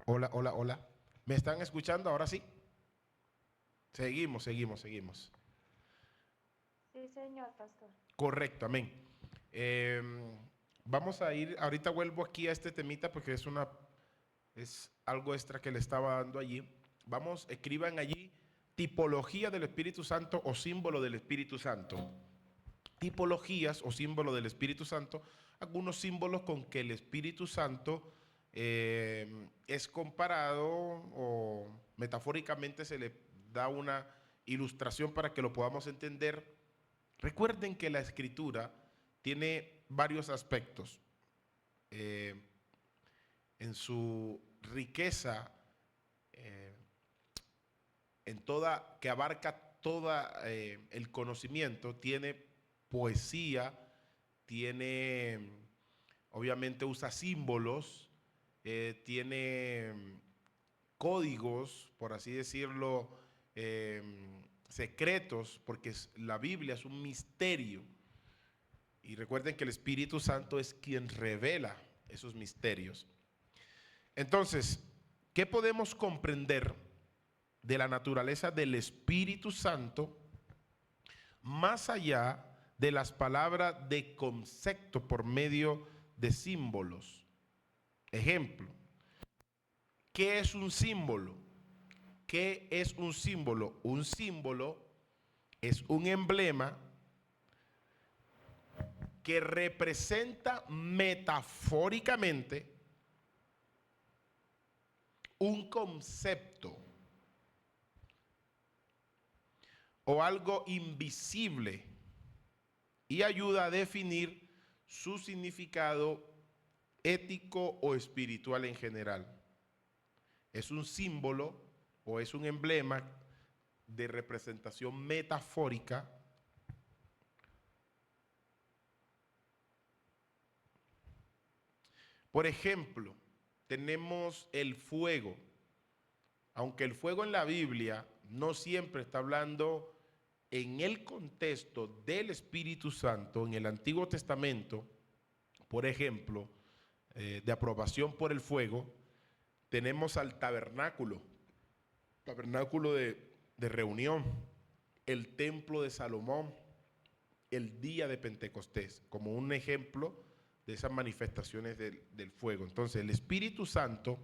Hola, hola, hola. ¿Me están escuchando ahora sí? Seguimos. Sí, señor pastor. Correcto, amén. Eh, Vamos a ir, ahorita vuelvo aquí a este temita porque es algo extra que le estaba dando allí. Vamos, escriban allí tipología del Espíritu Santo o símbolo del Espíritu Santo. Tipologías o símbolo del Espíritu Santo, algunos símbolos con que el Espíritu Santo es comparado o metafóricamente se le da una ilustración para que lo podamos entender. Recuerden que la escritura tiene varios aspectos eh, en su riqueza, eh, que abarca toda el conocimiento, tiene poesía, tiene, obviamente usa símbolos, tiene códigos, por así decirlo, eh, secretos, porque la Biblia es un misterio. Y recuerden que el Espíritu Santo es quien revela esos misterios. Entonces, ¿qué podemos comprender de la naturaleza del Espíritu Santo más allá de las palabras de concepto por medio de símbolos? Ejemplo, ¿qué es un símbolo? ¿Qué es un símbolo? Un símbolo es un emblema que representa metafóricamente un concepto o algo invisible y ayuda a definir su significado ético o espiritual en general. Es un símbolo o es un emblema de representación metafórica Por ejemplo, tenemos el fuego. Aunque el fuego en la Biblia no siempre está hablando en el contexto del Espíritu Santo, en el Antiguo Testamento, por ejemplo, de aprobación por el fuego, tenemos al tabernáculo de reunión, el templo de Salomón, el día de Pentecostés, como un ejemplo de esas manifestaciones del fuego. Entonces, el Espíritu Santo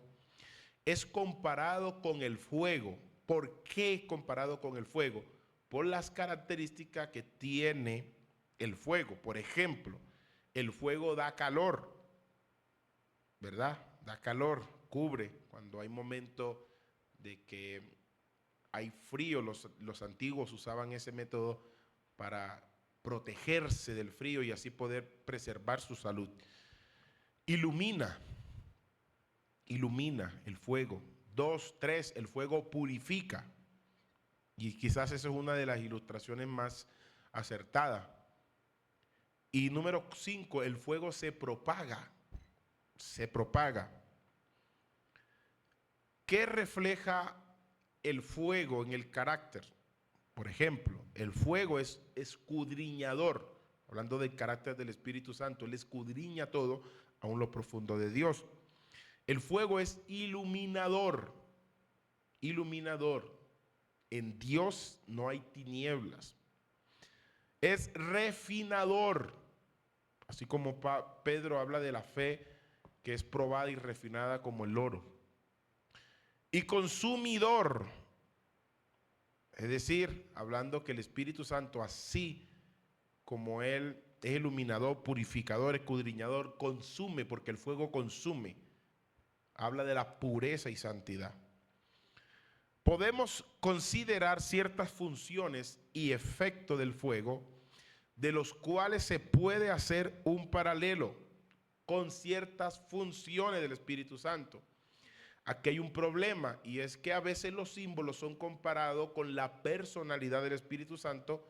es comparado con el fuego. ¿Por qué comparado con el fuego? Por las características que tiene el fuego. Por ejemplo, el fuego da calor, ¿verdad? Da calor, cubre. Cuando hay momentos de que hay frío, los antiguos usaban ese método para protegerse del frío y así poder preservar su salud. Ilumina, ilumina el fuego. 2, 3, el fuego purifica. Y quizás esa es una de las ilustraciones más acertadas. Y número 5, el fuego se propaga. Se propaga. ¿Qué refleja el fuego en el carácter? Por ejemplo, el fuego es escudriñador. Hablando del carácter del Espíritu Santo, Él escudriña todo aún lo profundo de Dios. El fuego es iluminador. Iluminador. En Dios no hay tinieblas. Es refinador. Así como Pedro habla de la fe que es probada y refinada como el oro. Y consumidor. Es decir, hablando que el Espíritu Santo, así como Él es iluminador, purificador, escudriñador, consume, porque el fuego consume. Habla de la pureza y santidad. Podemos considerar ciertas funciones y efectos del fuego, de los cuales se puede hacer un paralelo con ciertas funciones del Espíritu Santo. Aquí hay un problema y es que a veces los símbolos son comparados con la personalidad del Espíritu Santo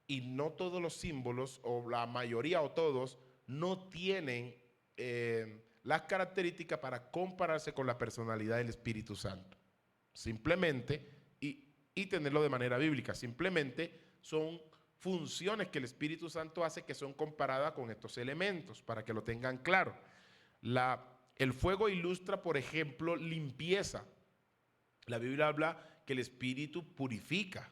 y no todos los símbolos, o la mayoría o todos, no tienen las características para compararse con la personalidad del Espíritu Santo. Simplemente, y tenerlo de manera bíblica, simplemente son funciones que el Espíritu Santo hace que son comparadas con estos elementos, para que lo tengan claro. El fuego ilustra, por ejemplo, limpieza. La Biblia habla que el Espíritu purifica.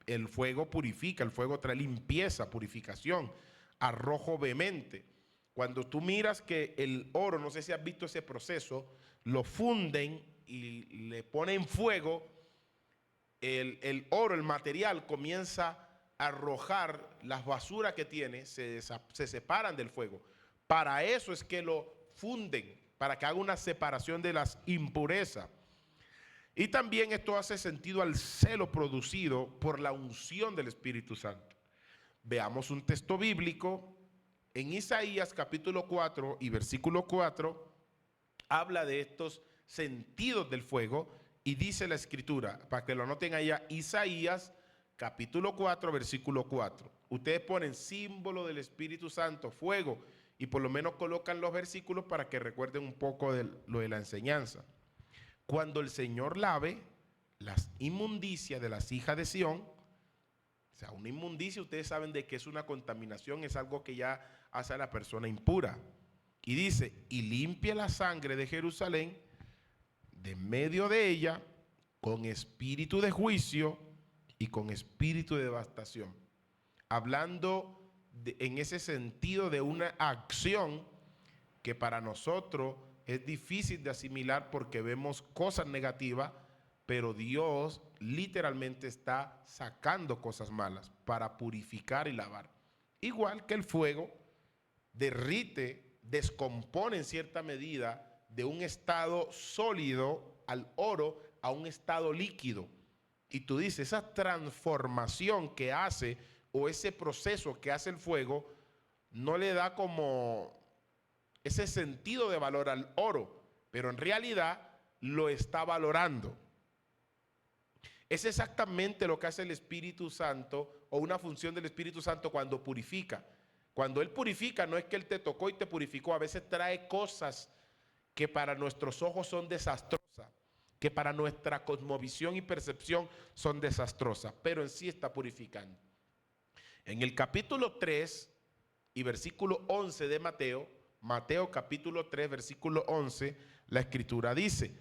El fuego purifica, el fuego trae limpieza, purificación, arrojo vehemente. Cuando tú miras que el oro, no sé si has visto ese proceso, lo funden y le ponen fuego, el oro, el material, comienza a arrojar las basuras que tiene, se separan del fuego. Para eso es que lo funden, para que haga una separación de las impurezas. Y también esto hace sentido al celo producido por la unción del Espíritu Santo. Veamos un texto bíblico. En Isaías capítulo 4 y versículo 4 habla de estos sentidos del fuego y dice la escritura, para que lo anoten allá, Isaías capítulo 4 versículo 4. Ustedes ponen símbolo del Espíritu Santo, fuego, y por lo menos colocan los versículos para que recuerden un poco de lo de la enseñanza. Cuando el Señor lave las inmundicias de las hijas de Sión, o sea, una inmundicia, ustedes saben de que es una contaminación, es algo que ya hace a la persona impura. Y dice, y limpia la sangre de Jerusalén de medio de ella con espíritu de juicio y con espíritu de devastación. Hablando en ese sentido de una acción que para nosotros es difícil de asimilar porque vemos cosas negativas, pero Dios literalmente está sacando cosas malas para purificar y lavar. Igual que el fuego derrite, descompone en cierta medida de un estado sólido al oro a un estado líquido. Y tú dices, esa transformación que hace o ese proceso que hace el fuego no le da como ese sentido de valor al oro, pero en realidad lo está valorando. Es exactamente lo que hace el Espíritu Santo o una función del Espíritu Santo cuando purifica. Cuando Él purifica, no es que Él te tocó y te purificó, a veces trae cosas que para nuestros ojos son desastrosas, que para nuestra cosmovisión y percepción son desastrosas, pero en sí está purificando. En el capítulo 3 y versículo 11 de Mateo capítulo 3 versículo 11, la escritura dice,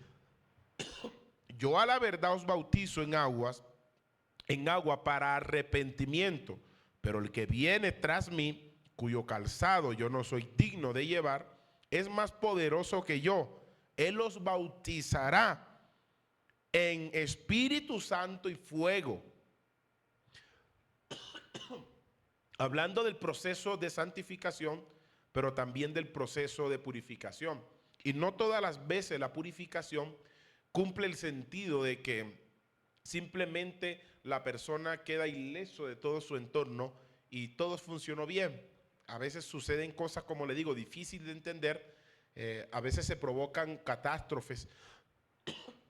yo a la verdad os bautizo en agua para arrepentimiento, pero el que viene tras mí, cuyo calzado yo no soy digno de llevar, es más poderoso que yo. Él os bautizará en Espíritu Santo y fuego. Hablando del proceso de santificación, pero también del proceso de purificación. Y no todas las veces la purificación cumple el sentido de que simplemente la persona queda ileso de todo su entorno y todo funcionó bien. A veces suceden cosas, como le digo, difíciles de entender. A veces se provocan catástrofes.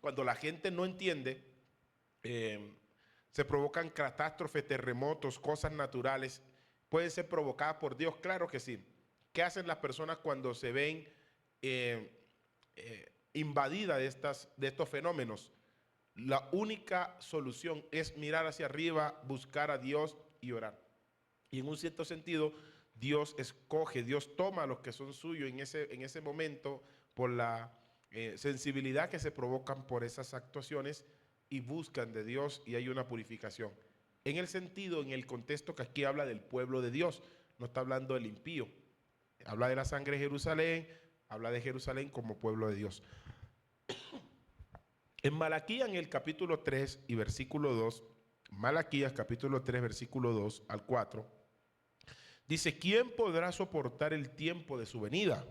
Cuando la gente no entiende, se provocan catástrofes, terremotos, cosas naturales. Pueden ser provocadas por Dios, claro que sí. ¿Qué hacen las personas cuando se ven invadidas de estos fenómenos? La única solución es mirar hacia arriba, buscar a Dios y orar. Y en un cierto sentido, Dios escoge, Dios toma a los que son suyos en ese momento por la sensibilidad que se provocan por esas actuaciones y buscan de Dios y hay una purificación. En el sentido, en el contexto que aquí habla del pueblo de Dios, no está hablando del impío. Habla de la sangre de Jerusalén, habla de Jerusalén como pueblo de Dios. En Malaquías, en el capítulo 3 y versículo 2, Malaquías capítulo 3, versículo 2 al 4, dice, ¿quién podrá soportar el tiempo de su venida?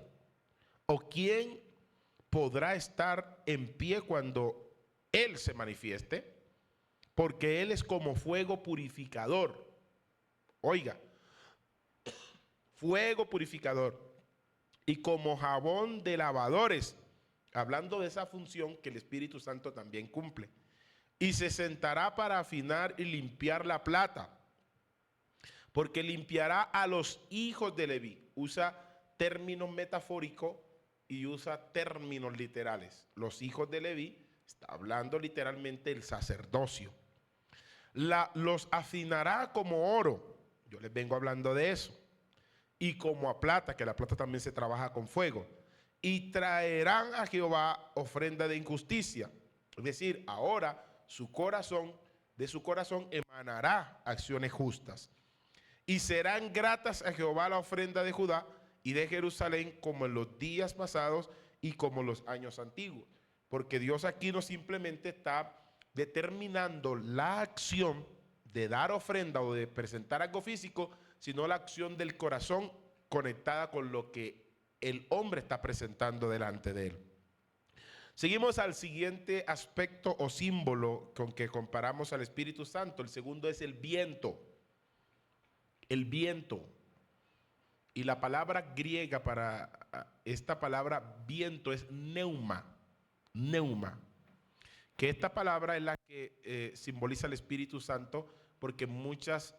¿O quién podrá estar en pie cuando Él se manifieste? Porque Él es como fuego purificador. Oiga, fuego purificador y como jabón de lavadores, hablando de esa función que el Espíritu Santo también cumple. Y se sentará para afinar y limpiar la plata, porque limpiará a los hijos de Leví. Usa términos metafóricos y usa términos literales. Los hijos de Leví, está hablando literalmente del sacerdocio. Los afinará como oro, yo les vengo hablando de eso, y como a plata, que la plata también se trabaja con fuego, y traerán a Jehová ofrenda de injusticia. Es decir, ahora de su corazón emanará acciones justas. Y serán gratas a Jehová la ofrenda de Judá y de Jerusalén como en los días pasados y como los años antiguos. Porque Dios aquí no simplemente está determinando la acción de dar ofrenda o de presentar algo físico, sino la acción del corazón conectada con lo que el hombre está presentando delante de él. Seguimos al siguiente aspecto o símbolo con que comparamos al Espíritu Santo. El segundo es el viento. El viento. Y la palabra griega para esta palabra viento es neuma. Neuma. Que esta palabra es la que simboliza el Espíritu Santo, porque en muchos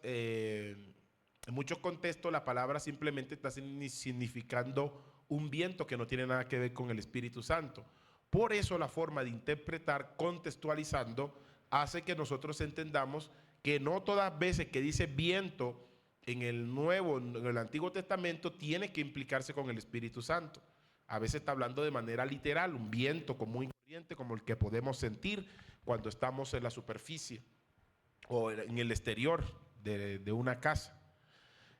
contextos la palabra simplemente está significando un viento que no tiene nada que ver con el Espíritu Santo. Por eso la forma de interpretar contextualizando hace que nosotros entendamos que no todas veces que dice viento en el Antiguo Testamento tiene que implicarse con el Espíritu Santo. A veces está hablando de manera literal, un viento común y corriente como el que podemos sentir cuando estamos en la superficie o en el exterior de una casa.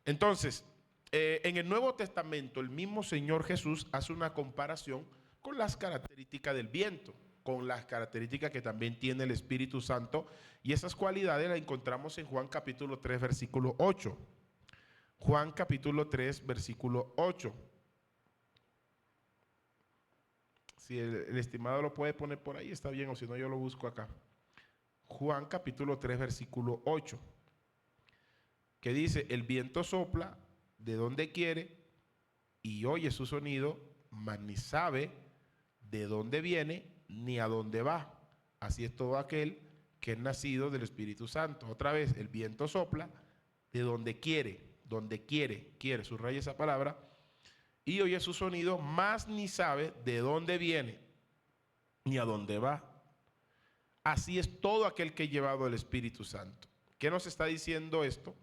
Entonces, en el Nuevo Testamento el mismo Señor Jesús hace una comparación con las características del viento, con las características que también tiene el Espíritu Santo, y esas cualidades las encontramos en Juan capítulo 3, versículo 8. Juan capítulo 3, versículo 8. Si el estimado lo puede poner por ahí, está bien, o si no yo lo busco acá. Juan capítulo 3, versículo 8. Que dice, el viento sopla de donde quiere y oye su sonido, mas ni sabe de dónde viene ni a dónde va. Así es todo aquel que es nacido del Espíritu Santo. Otra vez, el viento sopla de donde quiere, subraya esa palabra, y oye su sonido, mas ni sabe de dónde viene ni a dónde va. Así es todo aquel que ha llevado el Espíritu Santo. ¿Qué nos está diciendo esto?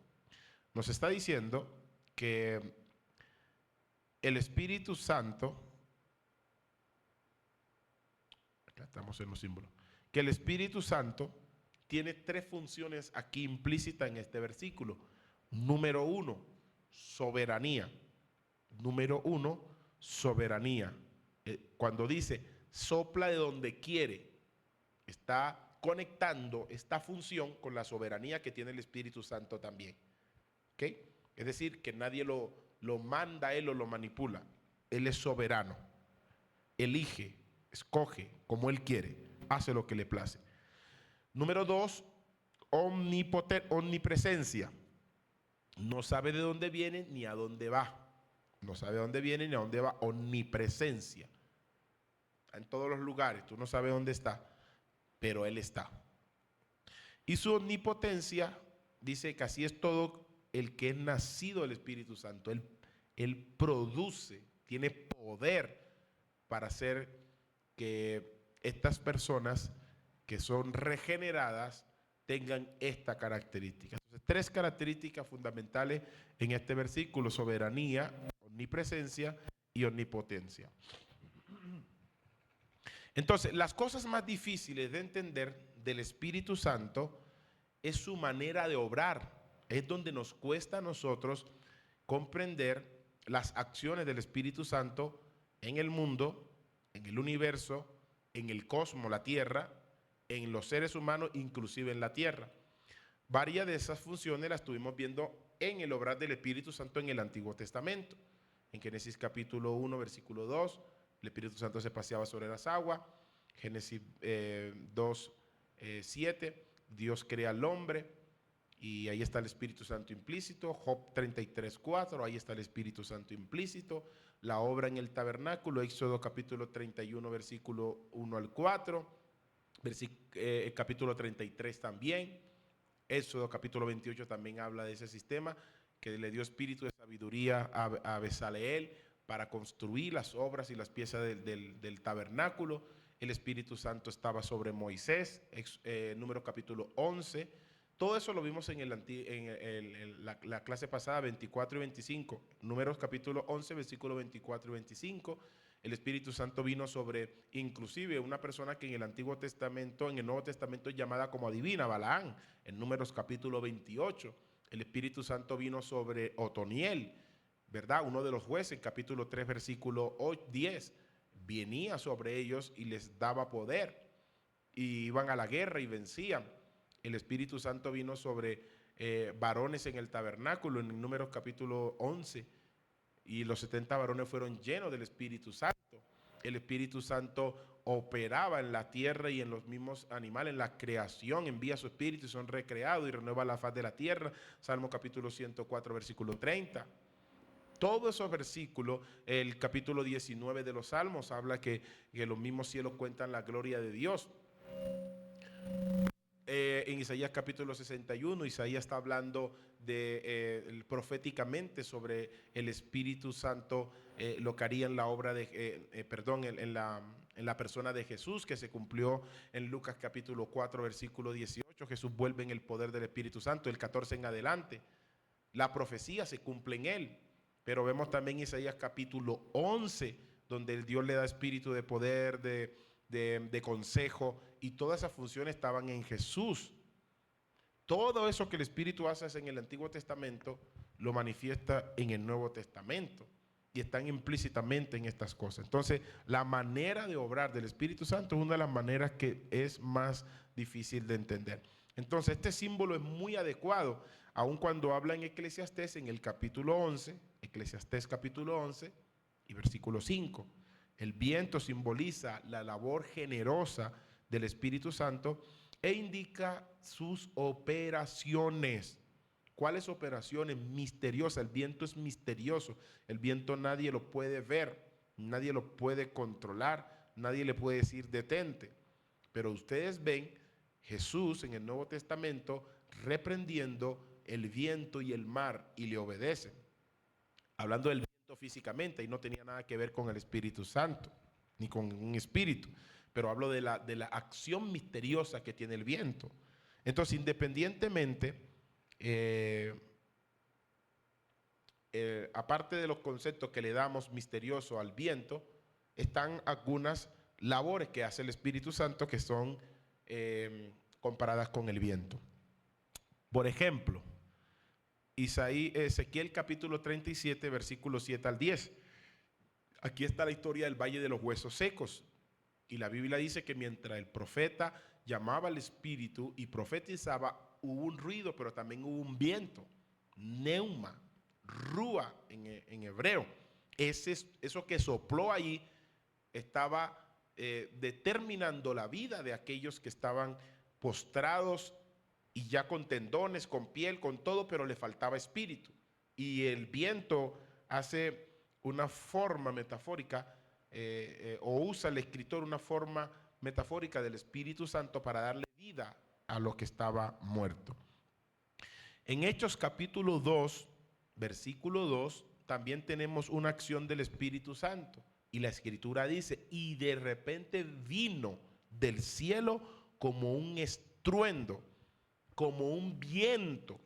Nos está diciendo que el Espíritu Santo, acá estamos en los símbolos, que el Espíritu Santo tiene tres funciones aquí implícitas en este versículo. Número uno, soberanía. Número uno, soberanía. Cuando dice sopla de donde quiere, está conectando esta función con la soberanía que tiene el Espíritu Santo también. ¿Okay? Es decir, que nadie lo manda a él o lo manipula. Él es soberano. Elige, escoge como él quiere, hace lo que le place. Número dos, omnipresencia. No sabe de dónde viene ni a dónde va. No sabe de dónde viene ni a dónde va. Omnipresencia. En todos los lugares. Tú no sabes dónde está, pero Él está. Y su omnipotencia dice que así es todo el que es nacido del Espíritu Santo. Él produce, tiene poder para hacer que estas personas que son regeneradas tengan esta característica. Entonces, tres características fundamentales en este versículo: soberanía, omnipresencia y omnipotencia. Entonces, las cosas más difíciles de entender del Espíritu Santo es su manera de obrar. Es donde nos cuesta a nosotros comprender las acciones del Espíritu Santo en el mundo, en el universo, en el cosmos, la tierra, en los seres humanos, inclusive en la tierra. Varias de esas funciones las estuvimos viendo en el obrar del Espíritu Santo en el Antiguo Testamento. En Génesis capítulo 1, versículo 2, el Espíritu Santo se paseaba sobre las aguas. Génesis 2, 7, Dios crea al hombre y ahí está el Espíritu Santo implícito. Job 33, 4, ahí está el Espíritu Santo implícito. La obra en el tabernáculo, Éxodo capítulo 31, versículo 1 al 4. Capítulo 33 también. Éxodo capítulo 28 también habla de ese sistema que le dio espíritu de sabiduría a Bezaleel para construir las obras y las piezas del tabernáculo. El Espíritu Santo estaba sobre Moisés, Números capítulo 11. Todo eso lo vimos en la clase pasada, 24 y 25. Números capítulo 11, versículos 24 y 25. El Espíritu Santo vino sobre, inclusive, una persona que en el Antiguo Testamento, en el Nuevo Testamento es llamada como adivina, Balaán, en Números capítulo 28. El Espíritu Santo vino sobre Otoniel, ¿verdad? Uno de los jueces, capítulo 3, versículo 10. Venía sobre ellos y les daba poder. Y iban a la guerra y vencían. El Espíritu Santo vino sobre varones en el tabernáculo, en Números capítulo 11. Y los 70 varones fueron llenos del Espíritu Santo. El Espíritu Santo operaba en la tierra y en los mismos animales, en la creación, envía su Espíritu y son recreados y renueva la faz de la tierra. Salmo capítulo 104, versículo 30. Todos esos versículos, el capítulo 19 de los Salmos habla que los mismos cielos cuentan la gloria de Dios. En Isaías capítulo 61, Isaías está hablando proféticamente sobre el Espíritu Santo, lo que haría en la obra de, en la persona de Jesús, que se cumplió en Lucas capítulo 4, versículo 18. Jesús vuelve en el poder del Espíritu Santo, el 14 en adelante. La profecía se cumple en él, pero vemos también Isaías capítulo 11, donde el Dios le da espíritu de poder, de consejo, y todas esas funciones estaban en Jesús. Todo eso que el Espíritu hace en el Antiguo Testamento lo manifiesta en el Nuevo Testamento y están implícitamente en estas cosas. Entonces, la manera de obrar del Espíritu Santo es una de las maneras que es más difícil de entender. Entonces, este símbolo es muy adecuado, aun cuando habla en Eclesiastés en el capítulo 11, Eclesiastés capítulo 11 y versículo 5. El viento simboliza la labor generosa del Espíritu Santo e indica sus operaciones. ¿Cuáles operaciones? Misteriosas. El viento es misterioso. El viento nadie lo puede ver, nadie lo puede controlar, nadie le puede decir detente. Pero ustedes ven Jesús en el Nuevo Testamento reprendiendo el viento y el mar y le obedecen. Hablando del viento físicamente, y no tenía nada que ver con el Espíritu Santo, ni con un espíritu, pero hablo de la acción misteriosa que tiene el viento. Entonces, independientemente, aparte de los conceptos que le damos misterioso al viento, están algunas labores que hace el Espíritu Santo que son comparadas con el viento. Por ejemplo, Ezequiel capítulo 37, versículos 7 al 10. Aquí está la historia del Valle de los Huesos Secos. Y la Biblia dice que mientras el profeta llamaba al Espíritu y profetizaba, hubo un ruido, pero también hubo un viento. Neuma, rúa en hebreo. Eso que sopló allí estaba determinando la vida de aquellos que estaban postrados y ya con tendones, con piel, con todo, pero le faltaba espíritu. Y el viento hace una forma metafórica, o usa el escritor una forma metafórica del Espíritu Santo para darle vida a lo que estaba muerto. En Hechos capítulo 2, versículo 2, también tenemos una acción del Espíritu Santo. Y la escritura dice, y de repente vino del cielo como un estruendo, como un viento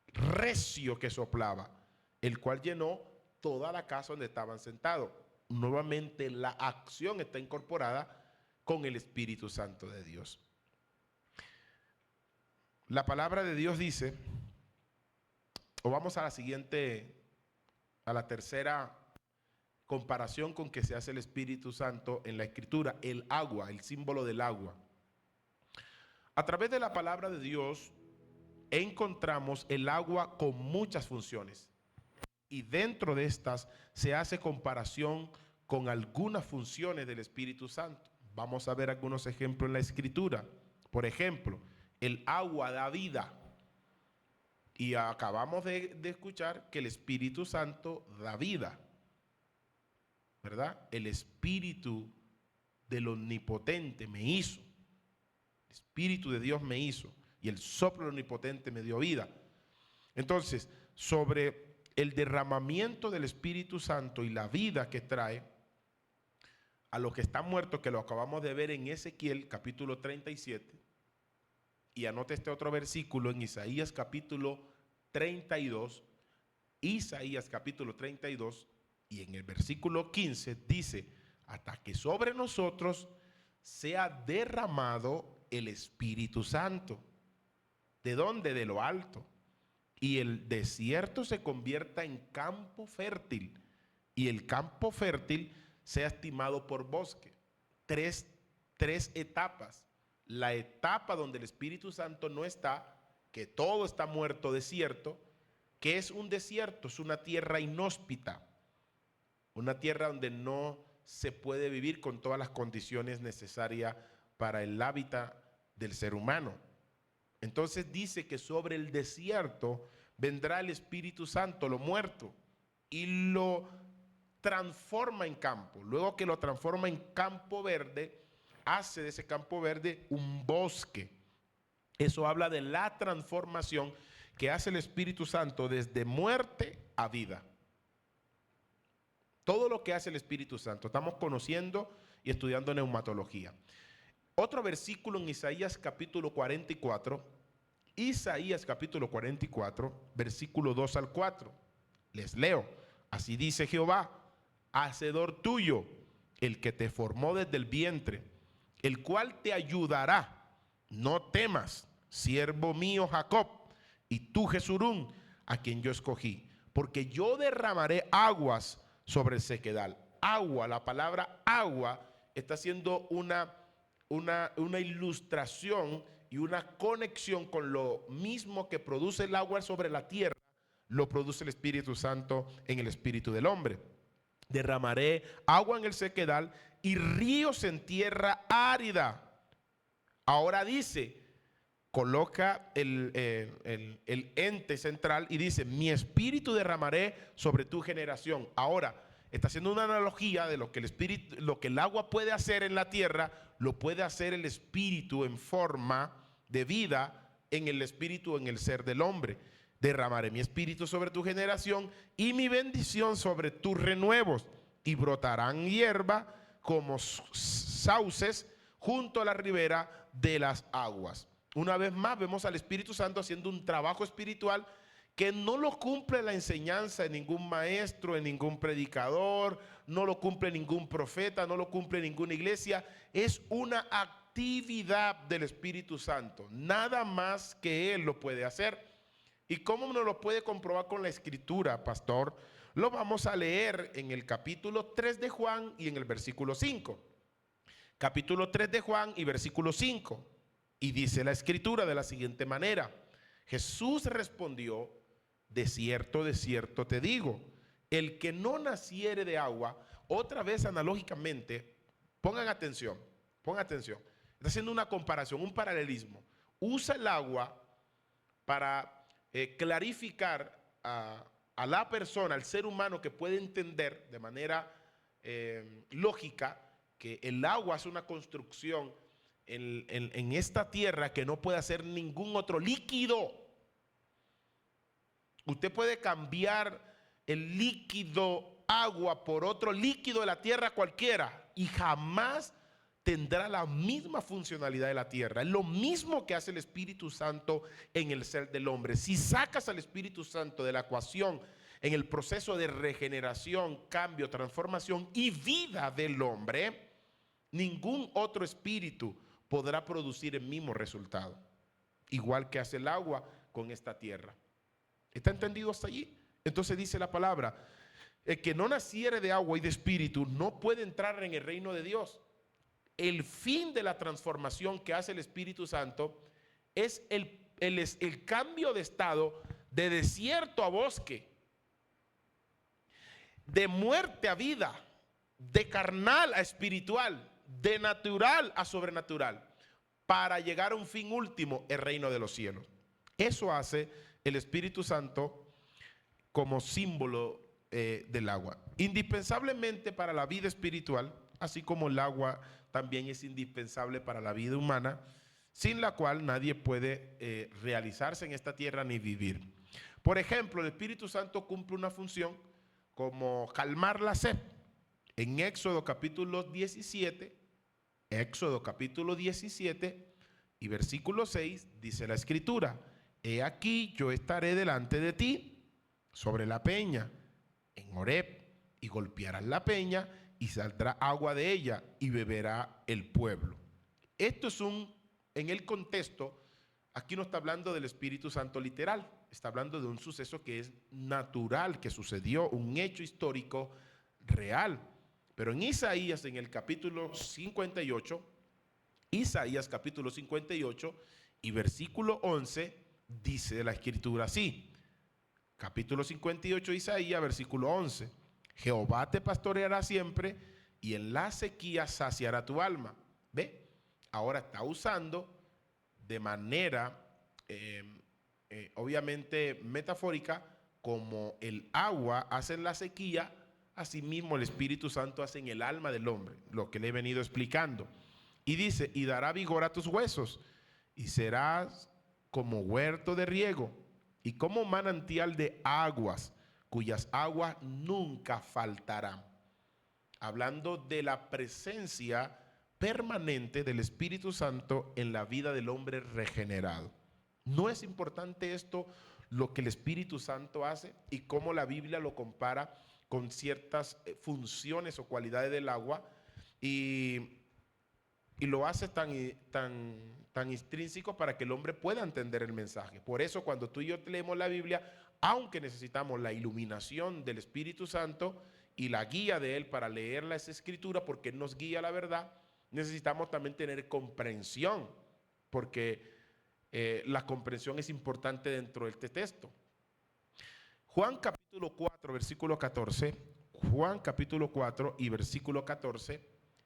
recio que soplaba, el cual llenó toda la casa donde estaban sentados. Nuevamente la acción está incorporada con el Espíritu Santo de Dios. La palabra de Dios dice, o vamos a la tercera comparación con que se hace el Espíritu Santo en la Escritura, el agua, el símbolo del agua. A través de la palabra de Dios encontramos el agua con muchas funciones. Y dentro de estas se hace comparación con algunas funciones del Espíritu Santo. Vamos a ver algunos ejemplos en la Escritura. Por ejemplo, el agua da vida. Y acabamos de escuchar que el Espíritu Santo da vida, ¿verdad? El Espíritu del Omnipotente me hizo. El Espíritu de Dios me hizo. Y el soplo omnipotente me dio vida. Entonces, sobre el derramamiento del Espíritu Santo y la vida que trae a los que están muertos, que lo acabamos de ver en Ezequiel capítulo 37, y anote este otro versículo en Isaías capítulo 32, Isaías capítulo 32, y en el versículo 15 dice, hasta que sobre nosotros sea derramado el Espíritu Santo. ¿De dónde? De lo alto. Y el desierto se convierta en campo fértil, y el campo fértil sea estimado por bosque. Tres etapas. La etapa donde el Espíritu Santo no está, que todo está muerto, desierto. ¿Qué es un desierto? Es una tierra inhóspita, una tierra donde no se puede vivir con todas las condiciones necesarias para el hábitat del ser humano. Entonces dice que sobre el desierto vendrá el Espíritu Santo, lo muerto, y lo transforma en campo. Luego que lo transforma en campo verde, hace de ese campo verde un bosque. Eso habla de la transformación que hace el Espíritu Santo desde muerte a vida. Todo lo que hace el Espíritu Santo. Estamos conociendo y estudiando neumatología. Otro versículo en Isaías capítulo 44. Isaías capítulo 44, versículo 2 al 4. Les leo. Así dice Jehová, hacedor tuyo, el que te formó desde el vientre, el cual te ayudará. No temas, siervo mío Jacob, y tú Jesurún, a quien yo escogí, porque yo derramaré aguas sobre el sequedal. Agua, la palabra agua está haciendo una ilustración y una conexión con lo mismo que produce el agua sobre la tierra, lo produce el Espíritu Santo en el espíritu del hombre. Derramaré agua en el sequedal y ríos en tierra árida. Ahora dice, coloca el ente central y dice, mi espíritu derramaré sobre tu generación. Ahora, está haciendo una analogía de lo que el espíritu, lo que el agua puede hacer en la tierra, lo puede hacer el espíritu en forma de vida en el espíritu, en el ser del hombre. Derramaré mi espíritu sobre tu generación y mi bendición sobre tus renuevos, y brotarán hierba como sauces junto a la ribera de las aguas. Una vez más vemos al Espíritu Santo haciendo un trabajo espiritual que no lo cumple la enseñanza de ningún maestro, de ningún predicador, no lo cumple ningún profeta, no lo cumple ninguna iglesia. Es una actividad del Espíritu Santo, nada más que Él lo puede hacer. ¿Y cómo nos lo puede comprobar con la Escritura, pastor? Lo vamos a leer en el capítulo 3 de Juan y en el versículo 5. Capítulo 3 de Juan y versículo 5. Y dice la Escritura de la siguiente manera: Jesús respondió, de cierto te digo, el que no naciere de agua. Otra vez analógicamente, pongan atención, está haciendo una comparación, un paralelismo. Usa el agua para clarificar a la persona, al ser humano, que puede entender de manera lógica que el agua es una construcción en esta tierra que no puede hacer ningún otro líquido. Usted puede cambiar el líquido agua por otro líquido de la tierra cualquiera y jamás tendrá la misma funcionalidad de la tierra. Es lo mismo que hace el Espíritu Santo en el ser del hombre. Si sacas al Espíritu Santo de la ecuación en el proceso de regeneración, cambio, transformación y vida del hombre, ningún otro espíritu podrá producir el mismo resultado, igual que hace el agua con esta tierra. ¿Está entendido hasta allí? Entonces dice la palabra, el que no naciere de agua y de espíritu no puede entrar en el reino de Dios. El fin de la transformación que hace el Espíritu Santo es el cambio de estado de desierto a bosque, de muerte a vida, de carnal a espiritual, de natural a sobrenatural, para llegar a un fin último, el reino de los cielos. Eso hace el Espíritu Santo como símbolo del agua. Indispensablemente para la vida espiritual, así como el agua también es indispensable para la vida humana, sin la cual nadie puede realizarse en esta tierra ni vivir. Por ejemplo, el Espíritu Santo cumple una función como calmar la sed. En Éxodo capítulo 17 y versículo 6 dice la Escritura: he aquí yo estaré delante de ti sobre la peña en Horeb, y golpearás la peña y saldrá agua de ella y beberá el pueblo. Esto es en el contexto, aquí no está hablando del Espíritu Santo literal, está hablando de un suceso que es natural, que sucedió, un hecho histórico real. Pero en Isaías, en el capítulo 58, Isaías capítulo 58 y versículo 11, dice la escritura así. Capítulo 58 de Isaías, versículo 11. Jehová te pastoreará siempre y en la sequía saciará tu alma. ¿Ve? Ahora está usando de manera obviamente metafórica, como el agua hace en la sequía, asimismo el Espíritu Santo hace en el alma del hombre, lo que le he venido explicando. Y dice, y dará vigor a tus huesos, y serás como huerto de riego, y como manantial de aguas, cuyas aguas nunca faltarán. Hablando de la presencia permanente del Espíritu Santo en la vida del hombre regenerado. ¿No es importante esto, lo que el Espíritu Santo hace y cómo la Biblia lo compara con ciertas funciones o cualidades del agua y lo hace tan intrínseco para que el hombre pueda entender el mensaje? Por eso cuando tú y yo leemos la Biblia, aunque necesitamos la iluminación del Espíritu Santo y la guía de Él para leer esa escritura, porque Él nos guía a la verdad, necesitamos también tener comprensión, porque la comprensión es importante dentro de este texto. Juan capítulo 4, versículo 14, Juan capítulo 4 y versículo 14,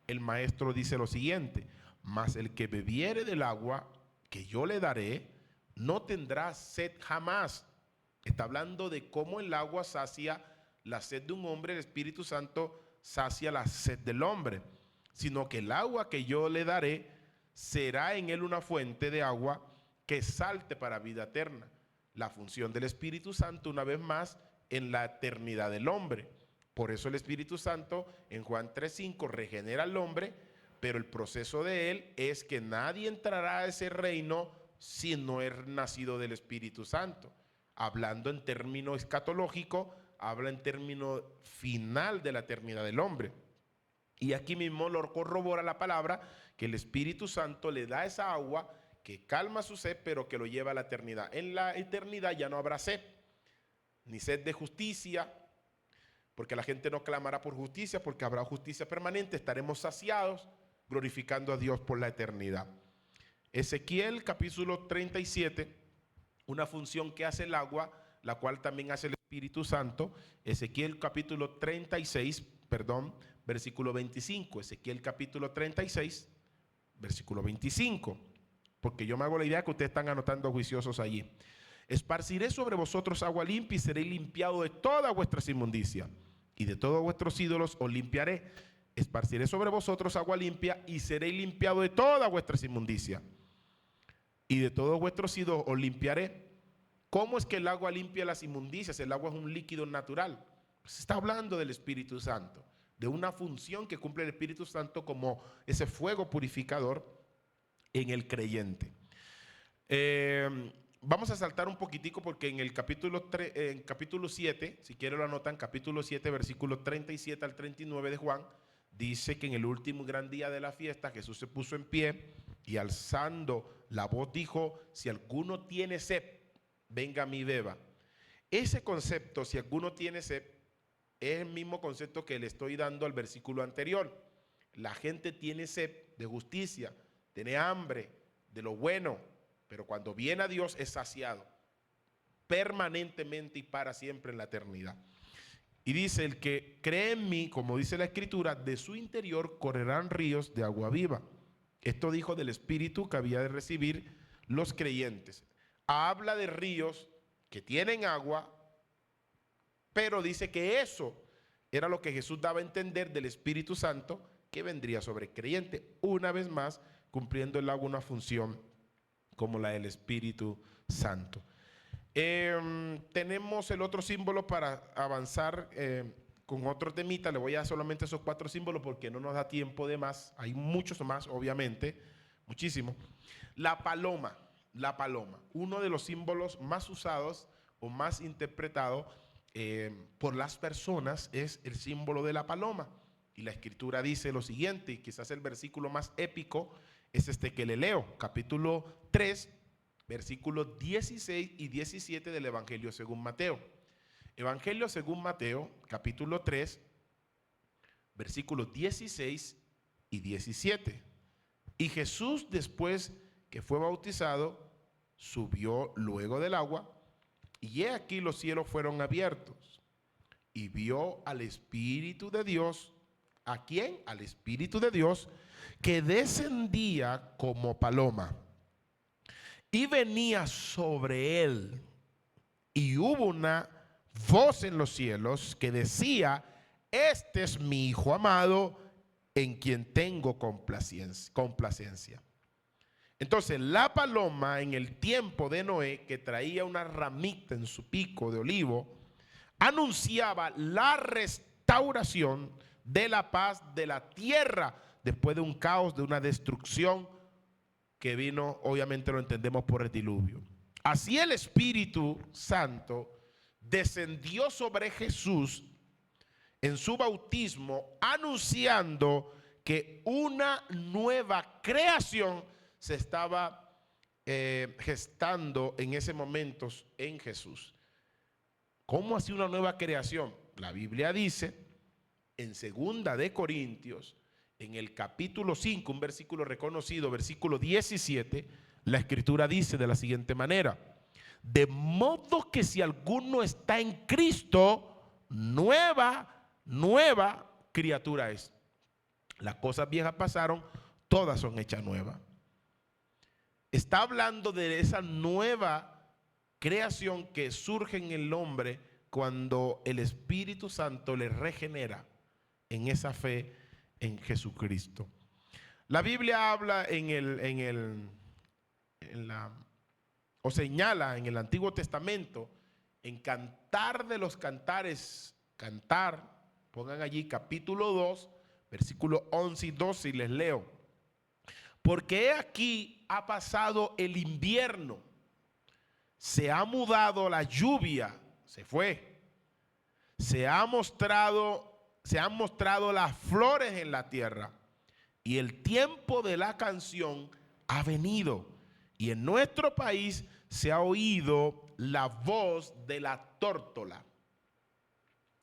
el maestro dice lo siguiente: mas el que bebiere del agua que yo le daré, no tendrá sed jamás. Está hablando de cómo el agua sacia la sed de un hombre, el Espíritu Santo sacia la sed del hombre, sino que el agua que yo le daré será en él una fuente de agua que salte para vida eterna. La función del Espíritu Santo, una vez más, en la eternidad del hombre. Por eso el Espíritu Santo en Juan 3:5 regenera al hombre, pero el proceso de él es que nadie entrará a ese reino si no es nacido del Espíritu Santo. Hablando en términos escatológicos, habla en términos final de la eternidad del hombre. Y aquí mismo lo corrobora la palabra, que el Espíritu Santo le da esa agua que calma su sed, pero que lo lleva a la eternidad. En la eternidad ya no habrá sed, ni sed de justicia, porque la gente no clamará por justicia, porque habrá justicia permanente, estaremos saciados, glorificando a Dios por la eternidad. Ezequiel capítulo 37, una función que hace el agua, la cual también hace el Espíritu Santo. Ezequiel capítulo 36, versículo 25. Ezequiel capítulo 36, versículo 25. Porque yo me hago la idea que ustedes están anotando juiciosos allí. Esparciré sobre vosotros agua limpia y seré limpiado de todas vuestras inmundicias, y de todos vuestros ídolos os limpiaré. Esparciré sobre vosotros agua limpia y seré limpiado de todas vuestras inmundicias, y de todos vuestros ídolos os limpiaré. ¿Cómo es que el agua limpia las inmundicias? El agua es un líquido natural. Se está hablando del Espíritu Santo, de una función que cumple el Espíritu Santo como ese fuego purificador en el creyente. Vamos a saltar un poquitico porque en el capítulo 7, si quieren lo anotan, capítulo 7, versículo 37 al 39 de Juan, dice que en el último gran día de la fiesta Jesús se puso en pie y alzando la voz dijo: si alguno tiene sed, venga a mí y beba. Ese concepto, si alguno tiene sed, es el mismo concepto que le estoy dando al versículo anterior. La gente tiene sed de justicia, tiene hambre de lo bueno, pero cuando viene a Dios es saciado permanentemente y para siempre en la eternidad. Y dice: el que cree en mí, como dice la Escritura, de su interior correrán ríos de agua viva. Esto dijo del Espíritu que había de recibir los creyentes. Habla de ríos que tienen agua, pero dice que eso era lo que Jesús daba a entender del Espíritu Santo que vendría sobre el creyente, una vez más cumpliendo el agua una función como la del Espíritu Santo. Tenemos el otro símbolo para avanzar con otro temita. Le voy a dar solamente esos 4 símbolos porque no nos da tiempo de más. Hay muchos más, obviamente, muchísimo. La paloma, uno de los símbolos más usados o más interpretados por las personas es el símbolo de la paloma. Y la escritura dice lo siguiente, y quizás el versículo más épico es este que le leo, capítulo 3, versículos 16 y 17 del Evangelio según Mateo. Evangelio según Mateo, capítulo 3, versículos 16 y 17. Y Jesús, después que fue bautizado, subió luego del agua, y he aquí los cielos fueron abiertos, y vio al Espíritu de Dios. ¿A quién? Al Espíritu de Dios, que descendía como paloma, y venía sobre él. Y hubo una voz en los cielos que decía: este es mi Hijo amado, en quien tengo complacencia. Entonces la paloma, en el tiempo de Noé, que traía una ramita en su pico de olivo, anunciaba la restauración de la paz de la tierra después de un caos, de una destrucción que vino, obviamente lo entendemos, por el diluvio. Así el Espíritu Santo descendió sobre Jesús en su bautismo, anunciando que una nueva creación se estaba gestando en ese momento en Jesús. ¿Cómo así una nueva creación? La Biblia dice en 2 de Corintios, en el capítulo 5, un versículo reconocido, versículo 17, la escritura dice de la siguiente manera: de modo que si alguno está en Cristo, nueva criatura es. Las cosas viejas pasaron, todas son hechas nuevas. Está hablando de esa nueva creación que surge en el hombre cuando el Espíritu Santo le regenera en esa fe en Jesucristo. La Biblia habla o señala en el Antiguo Testamento, en Cantar de los Cantares, Cantar, pongan allí capítulo 2, versículos 11 y 12, y les leo: porque he aquí ha pasado el invierno, se ha mudado la lluvia, se fue, se han mostrado las flores en la tierra, y el tiempo de la canción ha venido, y en nuestro país se ha oído la voz de la tórtola.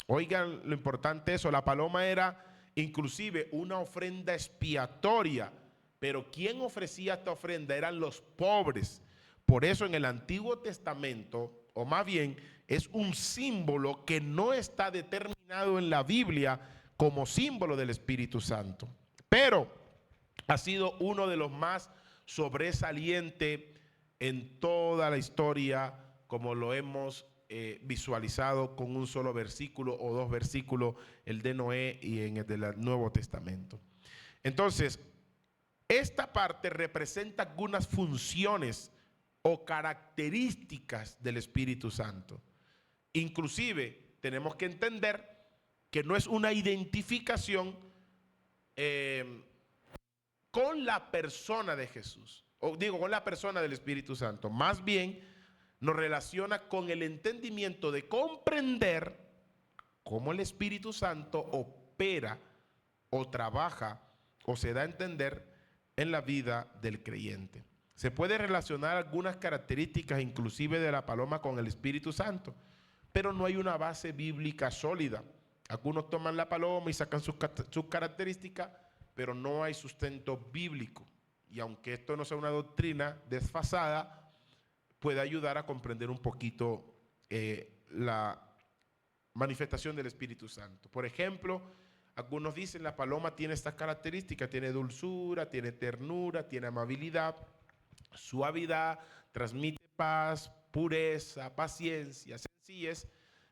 Oigan lo importante eso, la paloma era inclusive una ofrenda expiatoria, pero quien ofrecía esta ofrenda eran los pobres. Por eso en el Antiguo Testamento, o más bien es un símbolo que no está determinado en la Biblia como símbolo del Espíritu Santo, pero ha sido uno de los más sobresalientes en toda la historia, como lo hemos visualizado con un solo versículo o dos versículos, el de Noé y en el del Nuevo Testamento. Entonces, esta parte representa algunas funciones o características del Espíritu Santo. Inclusive tenemos que entender que no es una identificación con la persona de Jesús, o digo, con la persona del Espíritu Santo. Más bien nos relaciona con el entendimiento de comprender cómo el Espíritu Santo opera o trabaja o se da a entender en la vida del creyente. Se puede relacionar algunas características inclusive de la paloma con el Espíritu Santo, pero no hay una base bíblica sólida. Algunos toman la paloma y sacan sus características, pero no hay sustento bíblico. Y aunque esto no sea una doctrina desfasada, puede ayudar a comprender un poquito la manifestación del Espíritu Santo. Por ejemplo, algunos dicen la paloma tiene estas características: tiene dulzura, tiene ternura, tiene amabilidad, suavidad, transmite paz, pureza, paciencia, sencillez.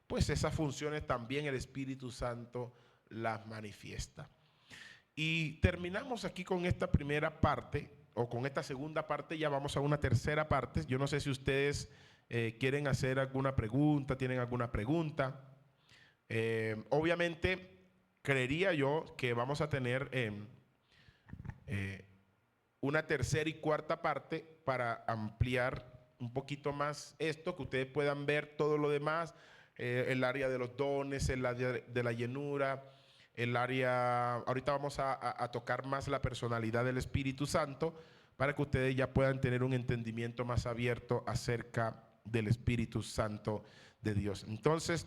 Pues esas funciones también el Espíritu Santo las manifiesta. Y terminamos aquí con esta primera parte, o con esta segunda parte. Ya vamos a una tercera parte. Yo no sé si ustedes quieren hacer alguna pregunta, tienen alguna pregunta. Obviamente, creería yo que vamos a tener una tercera y cuarta parte para ampliar un poquito más esto, que ustedes puedan ver todo lo demás, el área de los dones, el área de la llenura, el área, ahorita vamos a tocar más la personalidad del Espíritu Santo para que ustedes ya puedan tener un entendimiento más abierto acerca del Espíritu Santo de Dios. Entonces,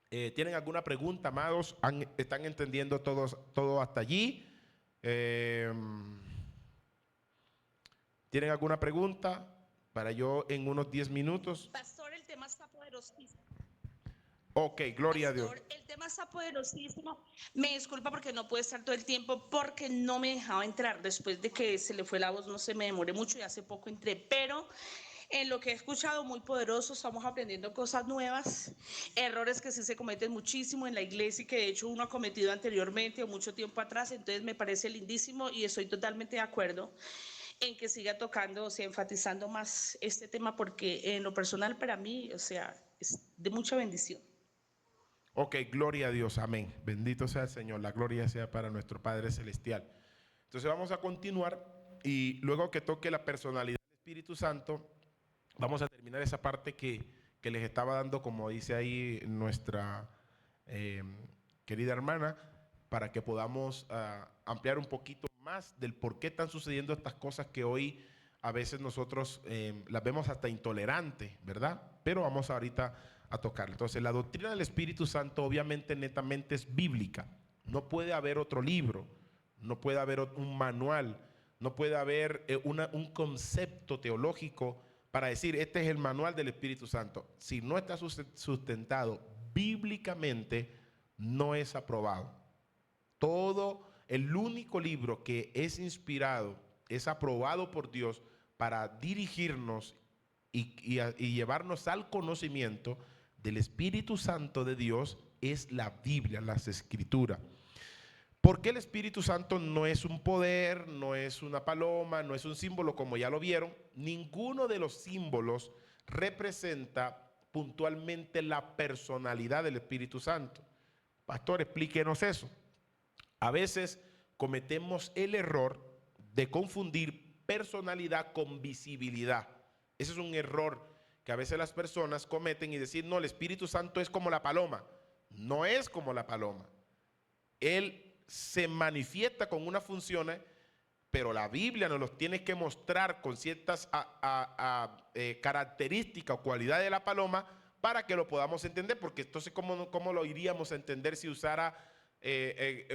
¿tienen alguna pregunta, amados? ¿Están entendiendo todo hasta allí? ¿Tienen alguna pregunta para yo en unos 10 minutos? Pastor, el tema está poderosísimo. Ok, gloria a Dios. Pastor, el tema está poderosísimo. Me disculpa porque no pude estar todo el tiempo porque no me dejaba entrar. Después de que se le fue la voz, no se me demoré mucho y hace poco entré. Pero en lo que he escuchado, muy poderoso, estamos aprendiendo cosas nuevas, errores que sí se cometen muchísimo en la iglesia y que de hecho uno ha cometido anteriormente o mucho tiempo atrás. Entonces me parece lindísimo y estoy totalmente de acuerdo en que siga tocando, o sea, enfatizando más este tema porque en lo personal para mí, o sea, es de mucha bendición. Ok, gloria a Dios, amén. Bendito sea el Señor, la gloria sea para nuestro Padre Celestial. Entonces vamos a continuar y luego que toque la personalidad del Espíritu Santo, vamos a terminar esa parte que les estaba dando, como dice ahí nuestra eh, querida hermana, para que podamos ampliar un poquito más del por qué están sucediendo estas cosas que hoy a veces nosotros las vemos hasta intolerantes, ¿verdad? Pero vamos ahorita a tocar. Entonces, la doctrina del Espíritu Santo obviamente netamente es bíblica. No puede haber otro libro, no puede haber un manual, no puede haber un concepto teológico para decir, este es el manual del Espíritu Santo. Si no está sustentado bíblicamente, no es aprobado. El único libro que es inspirado, es aprobado por Dios para dirigirnos y llevarnos al conocimiento del Espíritu Santo de Dios es la Biblia, las Escrituras. ¿Por qué el Espíritu Santo no es un poder, no es una paloma, no es un símbolo como ya lo vieron? Ninguno de los símbolos representa puntualmente la personalidad del Espíritu Santo. Pastor, explíquenos eso. A veces cometemos el error de confundir personalidad con visibilidad. Ese es un error que a veces las personas cometen y decir, no, el Espíritu Santo es como la paloma. No es como la paloma. Él se manifiesta con unas funciones, pero la Biblia nos los tiene que mostrar con ciertas características o cualidades de la paloma para que lo podamos entender, porque entonces ¿cómo lo iríamos a entender si usara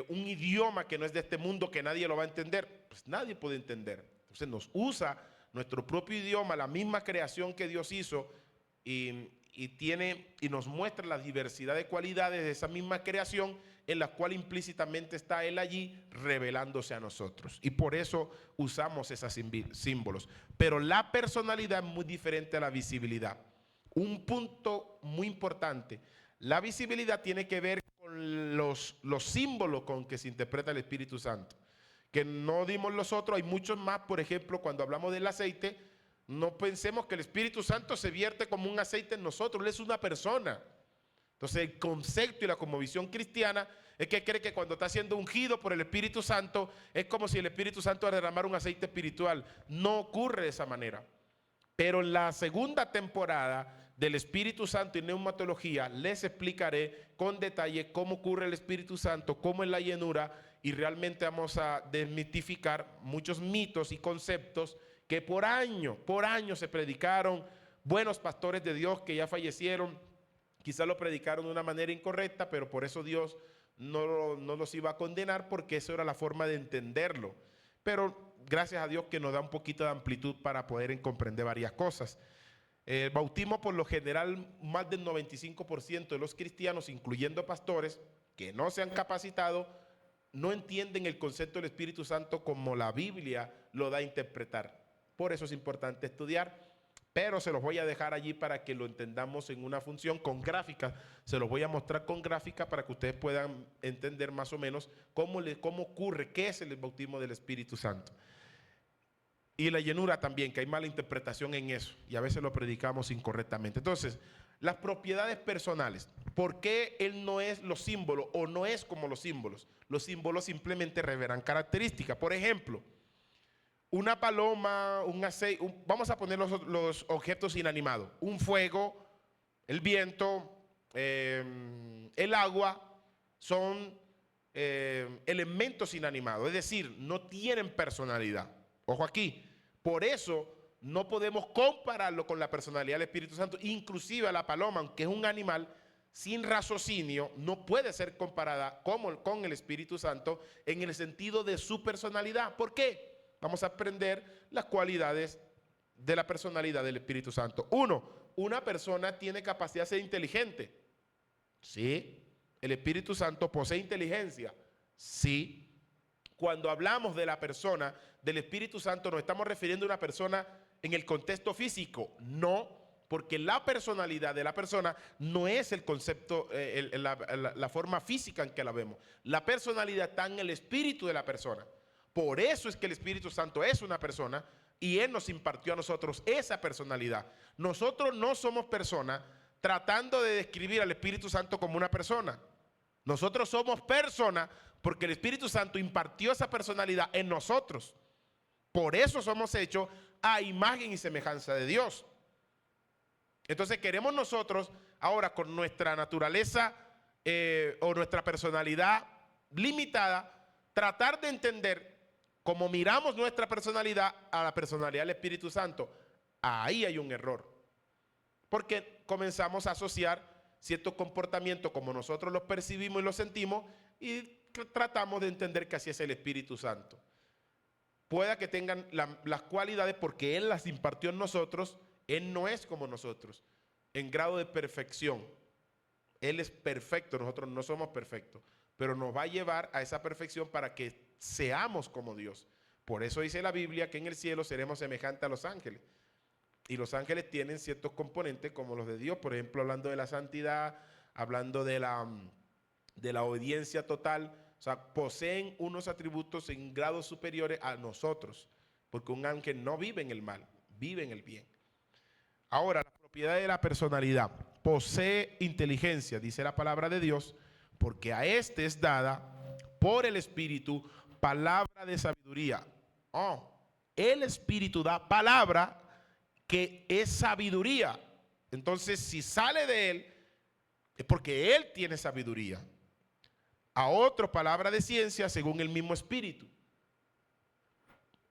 un idioma que no es de este mundo, que nadie lo va a entender? Pues nadie puede entender. Entonces nos usa nuestro propio idioma, la misma creación que Dios hizo, y nos muestra la diversidad de cualidades de esa misma creación, en la cual implícitamente está Él allí revelándose a nosotros. Y por eso usamos esos símbolos. Pero la personalidad es muy diferente a la visibilidad. Un punto muy importante, la visibilidad tiene que ver con los símbolos con que se interpreta el Espíritu Santo, que no dimos los otros. Hay muchos más. Por ejemplo, cuando hablamos del aceite, no pensemos que el Espíritu Santo se vierte como un aceite en nosotros. Él es una persona. Entonces el concepto y la cosmovisión cristiana es que cree que cuando está siendo ungido por el Espíritu Santo es como si el Espíritu Santo derramara un aceite espiritual. No ocurre de esa manera. Pero en la segunda temporada del Espíritu Santo y neumatología les explicaré con detalle cómo ocurre el Espíritu Santo, cómo es la llenura, y realmente vamos a desmitificar muchos mitos y conceptos que por años se predicaron. Buenos pastores de Dios que ya fallecieron, quizás lo predicaron de una manera incorrecta, pero por eso Dios no los iba a condenar, porque eso era la forma de entenderlo. Pero gracias a Dios que nos da un poquito de amplitud para poder comprender varias cosas. El bautismo, por lo general, más del 95% de los cristianos, incluyendo pastores que no se han capacitado, no entienden el concepto del Espíritu Santo como la Biblia lo da a interpretar. Por eso es importante estudiar. Pero se los voy a dejar allí para que lo entendamos en una función con gráficas. Se los voy a mostrar con gráficas para que ustedes puedan entender más o menos cómo ocurre, qué es el bautismo del Espíritu Santo. Y la llenura también, que hay mala interpretación en eso y a veces lo predicamos incorrectamente. Entonces, las propiedades personales. ¿Por qué Él no es los símbolos o no es como los símbolos? Los símbolos simplemente revelan características. Por ejemplo, una paloma, un aceite, vamos a poner los objetos inanimados, un fuego, el viento, el agua, son elementos inanimados, es decir, no tienen personalidad. Ojo aquí, por eso no podemos compararlo con la personalidad del Espíritu Santo. Inclusive a la paloma, aunque es un animal sin raciocinio, no puede ser comparada con el Espíritu Santo en el sentido de su personalidad. ¿Por qué? Vamos a aprender las cualidades de la personalidad del Espíritu Santo. Uno, una persona tiene capacidad de ser inteligente. Sí. ¿El Espíritu Santo posee inteligencia? Sí. Cuando hablamos de la persona del Espíritu Santo, ¿nos estamos refiriendo a una persona en el contexto físico? No, porque la personalidad de la persona no es el concepto, la forma física en que la vemos. La personalidad está en el espíritu de la persona. Por eso es que el Espíritu Santo es una persona y Él nos impartió a nosotros esa personalidad. Nosotros no somos personas tratando de describir al Espíritu Santo como una persona. Nosotros somos personas porque el Espíritu Santo impartió esa personalidad en nosotros. Por eso somos hechos a imagen y semejanza de Dios. Entonces queremos nosotros ahora con nuestra naturaleza o nuestra personalidad limitada, tratar de entender cómo miramos nuestra personalidad a la personalidad del Espíritu Santo. Ahí hay un error. Porque comenzamos a asociar ciertos comportamientos como nosotros los percibimos y los sentimos y tratamos de entender que así es el Espíritu Santo. Pueda que tengan las cualidades porque Él las impartió en nosotros. Él no es como nosotros en grado de perfección. Él es perfecto, nosotros no somos perfectos, pero nos va a llevar a esa perfección para que seamos como Dios. Por eso dice la Biblia que en el cielo seremos semejantes a los ángeles. Y los ángeles tienen ciertos componentes como los de Dios, por ejemplo, hablando de la santidad, hablando de la obediencia total. O sea, poseen unos atributos en grados superiores a nosotros, porque un ángel no vive en el mal, vive en el bien. Ahora, la propiedad de la personalidad. Posee inteligencia, dice la palabra de Dios, porque a este es dada por el Espíritu palabra de sabiduría. Oh, el Espíritu da palabra que es sabiduría. Entonces, si sale de Él, es porque Él tiene sabiduría. A otro, palabra de ciencia según el mismo Espíritu.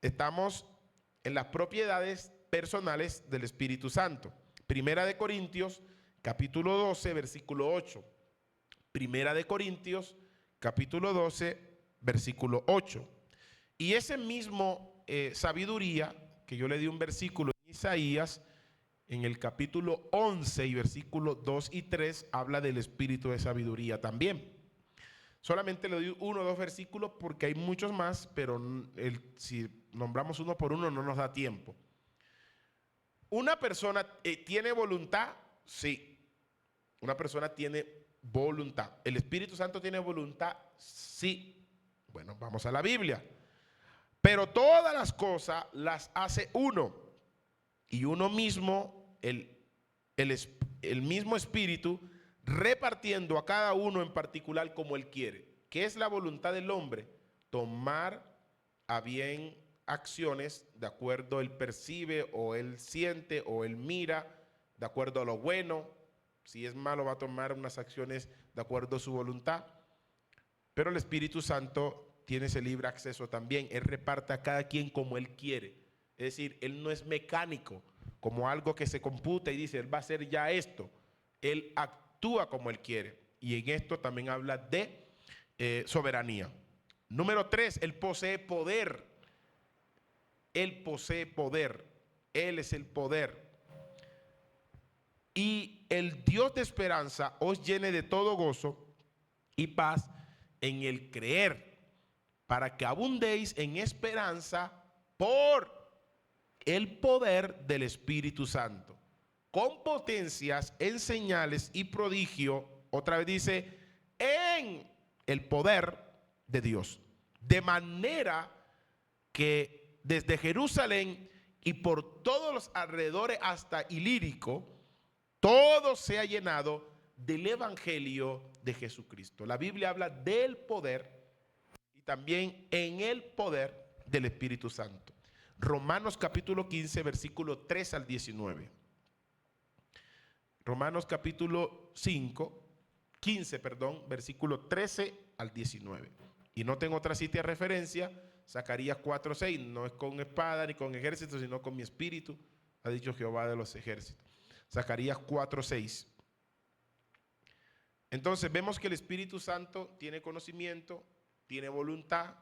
Estamos en las propiedades personales del Espíritu Santo. Primera de Corintios, capítulo 12, versículo 8. Primera de Corintios, capítulo 12, versículo 8. Y ese mismo sabiduría, que yo le di un versículo en Isaías, en el capítulo 11 y versículos 2 y 3, habla del espíritu de sabiduría también. Solamente le doy uno o dos versículos porque hay muchos más, pero si nombramos uno por uno no nos da tiempo. ¿Una persona tiene voluntad? Sí. Una persona tiene voluntad. ¿El Espíritu Santo tiene voluntad? Sí. Bueno, vamos a la Biblia. Pero todas las cosas las hace uno. Y uno mismo, el mismo Espíritu, repartiendo a cada uno en particular como Él quiere. ¿Qué es la voluntad del hombre? Tomar a bien acciones de acuerdo Él percibe o Él siente o Él mira, de acuerdo a lo bueno. Si es malo va a tomar unas acciones de acuerdo a su voluntad. Pero el Espíritu Santo tiene ese libre acceso también. Él reparte a cada quien como Él quiere. Es decir, Él no es mecánico, como algo que se computa y dice, Él va a hacer ya esto. Él actúa como Él quiere. Y en esto también habla de soberanía. Número 3, Él posee poder. Él posee poder. Él es el poder. Y el Dios de esperanza os llene de todo gozo y paz en el creer, para que abundéis en esperanza por el poder del Espíritu Santo, con potencias en señales y prodigio. Otra vez dice, en el poder de Dios. De manera que desde Jerusalén y por todos los alrededores hasta Ilírico, todo se ha llenado del Evangelio de Jesucristo. La Biblia habla del poder y también en el poder del Espíritu Santo. Romanos capítulo 15, versículo 3 al 19. Romanos capítulo 15, versículo 13 al 19. Y noten otra cita de referencia, Zacarías 4:6, no es con espada ni con ejército, sino con mi espíritu, ha dicho Jehová de los ejércitos. Zacarías 4:6. Entonces vemos que el Espíritu Santo tiene conocimiento, tiene voluntad,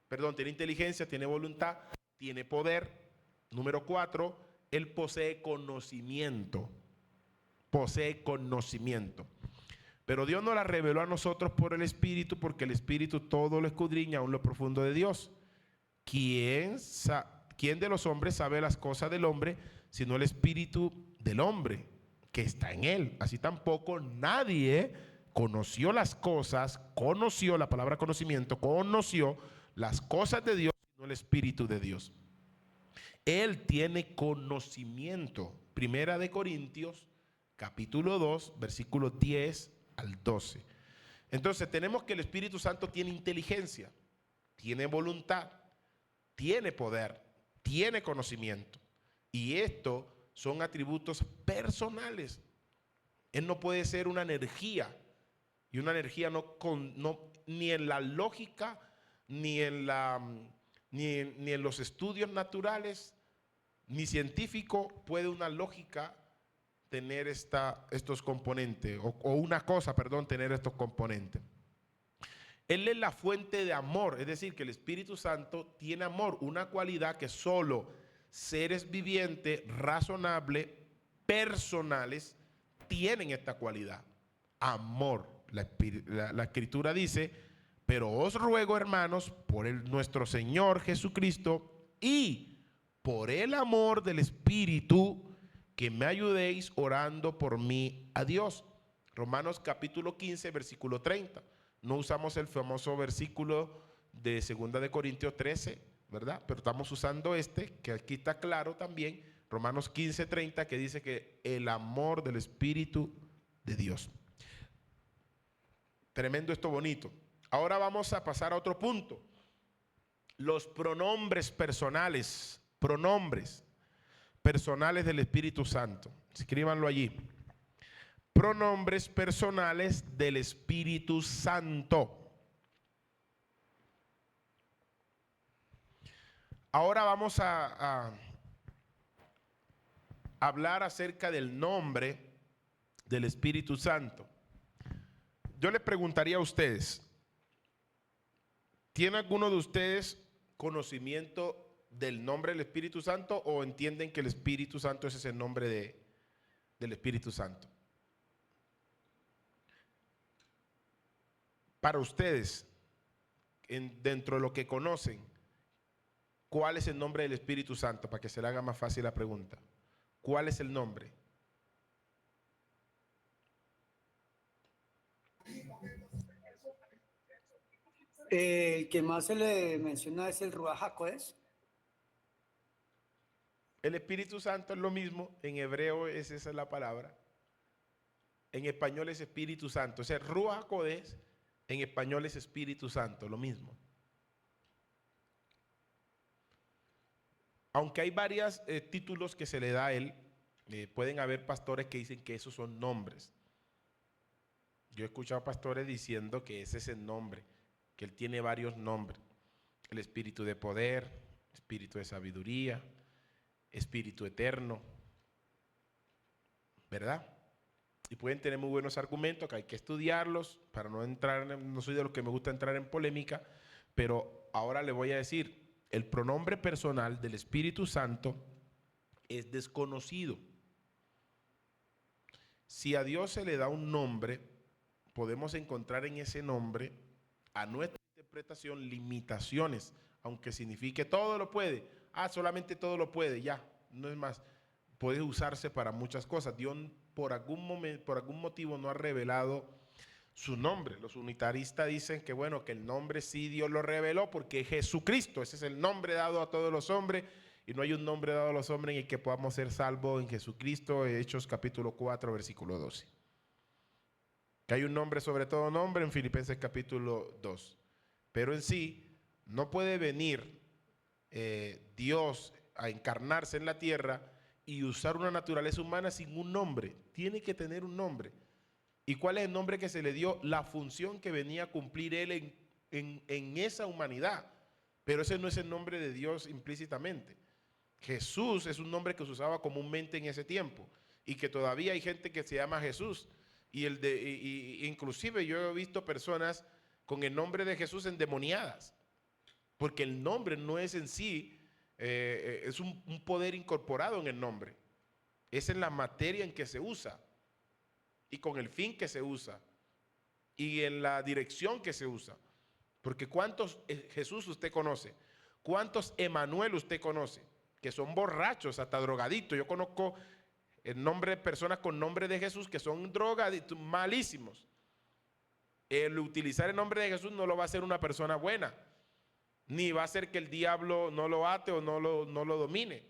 tiene inteligencia, tiene voluntad, tiene poder. Número 4, él posee conocimiento. Posee conocimiento. Pero Dios nos la reveló a nosotros por el Espíritu, porque el Espíritu todo lo escudriña, aún lo profundo de Dios. ¿Quién de los hombres sabe las cosas del hombre, sino el Espíritu del hombre que está en él? Así tampoco nadie conoció las cosas, conoció la palabra conocimiento, conoció las cosas de Dios, sino el Espíritu de Dios. Él tiene conocimiento. Primera de Corintios, capítulo 2, versículos 10 al 12. Entonces tenemos que el Espíritu Santo tiene inteligencia, tiene voluntad, tiene poder, tiene conocimiento. Y esto son atributos personales. Él no puede ser una energía. Y una energía ni en la lógica, ni en los estudios naturales, ni científico puede una lógica tener estos componentes, o una cosa, tener estos componentes. Él es la fuente de amor, es decir, que el Espíritu Santo tiene amor, una cualidad que solo seres vivientes, razonables, personales, tienen esta cualidad, amor. La Escritura dice, pero os ruego, hermanos, por nuestro Señor Jesucristo y por el amor del Espíritu, que me ayudéis orando por mí a Dios. Romanos capítulo 15, versículo 30. No usamos el famoso versículo de 2 de Corintios 13, ¿verdad? Pero estamos usando que aquí está claro también, Romanos 15, 30, que dice que el amor del Espíritu de Dios. Tremendo esto, bonito. Ahora vamos a pasar a otro punto. Los pronombres personales. Pronombres personales del Espíritu Santo. Escríbanlo allí. Pronombres personales del Espíritu Santo. Ahora vamos a hablar acerca del nombre del Espíritu Santo. Yo les preguntaría a ustedes, ¿tiene alguno de ustedes conocimiento del nombre del Espíritu Santo o entienden que el Espíritu Santo ese es el nombre del Espíritu Santo? Para ustedes, dentro de lo que conocen, ¿cuál es el nombre del Espíritu Santo? Para que se le haga más fácil la pregunta. ¿Cuál es el nombre? El que más se le menciona es el Ruach HaKodesh. El Espíritu Santo es lo mismo, en hebreo esa es la palabra, en español es Espíritu Santo, o sea, Ruach HaKodesh en español es Espíritu Santo, lo mismo. Aunque hay varios títulos que se le da a él, pueden haber pastores que dicen que esos son nombres. Yo he escuchado pastores diciendo que ese es el nombre, que él tiene varios nombres. El Espíritu de poder, Espíritu de sabiduría, Espíritu eterno, ¿verdad? Y pueden tener muy buenos argumentos que hay que estudiarlos para no entrar, no soy de los que me gusta entrar en polémica, pero ahora le voy a decir, el pronombre personal del Espíritu Santo es desconocido. Si a Dios se le da un nombre, podemos encontrar en ese nombre, a nuestra interpretación, limitaciones, aunque signifique todo lo puede. Solamente todo lo puede, ya, no es más. Puede usarse para muchas cosas. Dios por algún motivo no ha revelado su nombre. Los unitaristas dicen que bueno, que el nombre sí Dios lo reveló porque es Jesucristo. Ese es el nombre dado a todos los hombres y no hay un nombre dado a los hombres en el que podamos ser salvos en Jesucristo. Hechos capítulo 4, versículo 12. Que hay un nombre sobre todo nombre en Filipenses capítulo 2. Pero en sí no puede venir Dios a encarnarse en la tierra y usar una naturaleza humana sin un nombre. Tiene que tener un nombre. ¿Y cuál es el nombre que se le dio? La función que venía a cumplir él en esa humanidad. Pero ese no es el nombre de Dios implícitamente. Jesús es un nombre que se usaba comúnmente en ese tiempo y que todavía hay gente que se llama Jesús. Inclusive yo he visto personas con el nombre de Jesús endemoniadas, porque el nombre no es en sí, es un poder incorporado en el nombre. Es en la materia en que se usa y con el fin que se usa y en la dirección que se usa. Porque ¿cuántos Jesús usted conoce? ¿Cuántos Emanuel usted conoce? Que son borrachos, hasta drogaditos. Yo conozco el nombre de personas con nombre de Jesús que son drogaditos, malísimos. El utilizar el nombre de Jesús no lo va a hacer una persona buena, ni va a hacer que el diablo no lo ate o no lo domine.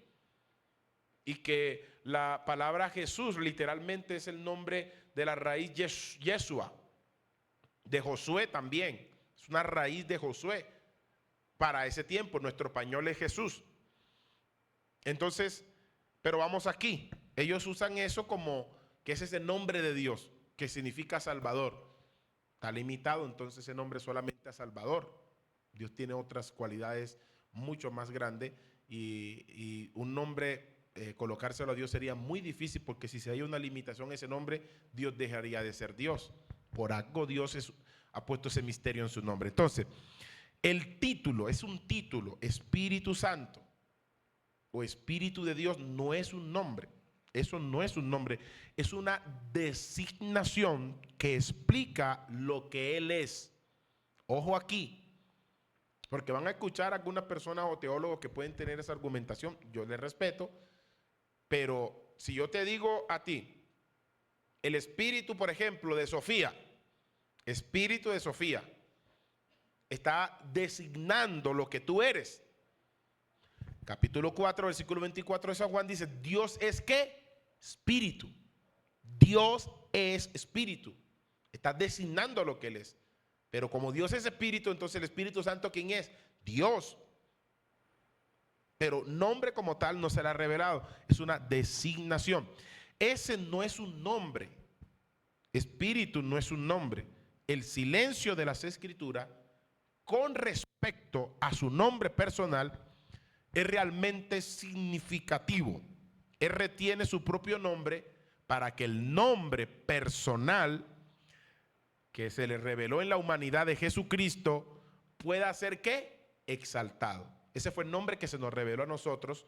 Y que la palabra Jesús literalmente es el nombre de la raíz Yeshua, de Josué también. Es una raíz de Josué. Para ese tiempo, nuestro español es Jesús. Entonces, pero vamos aquí. Ellos usan eso como que ese es el nombre de Dios, que significa Salvador. Está limitado entonces ese nombre solamente a Salvador. Dios tiene otras cualidades mucho más grandes y un nombre, colocárselo a Dios sería muy difícil, porque si se hay una limitación a ese nombre, Dios dejaría de ser Dios. Por algo Dios ha puesto ese misterio en su nombre. Entonces, el título es un título, Espíritu Santo o Espíritu de Dios, no es un nombre. Eso no es un nombre, es una designación que explica lo que Él es. Ojo aquí, porque van a escuchar algunas personas o teólogos que pueden tener esa argumentación. Yo les respeto, pero si yo te digo a ti, el espíritu, por ejemplo, de Sofía, espíritu de Sofía, está designando lo que tú eres. Capítulo 4, versículo 24 de San Juan dice, Dios es ¿qué? Espíritu. Dios es espíritu. Está designando lo que Él es. Pero como Dios es espíritu, entonces el Espíritu Santo, ¿quién es? Dios. Pero nombre como tal no se le ha revelado. Es una designación. Ese no es un nombre. Espíritu no es un nombre. El silencio de las Escrituras con respecto a su nombre personal es realmente significativo. Él retiene su propio nombre para que el nombre personal que se le reveló en la humanidad de Jesucristo pueda ser ¿qué? Exaltado. Ese fue el nombre que se nos reveló a nosotros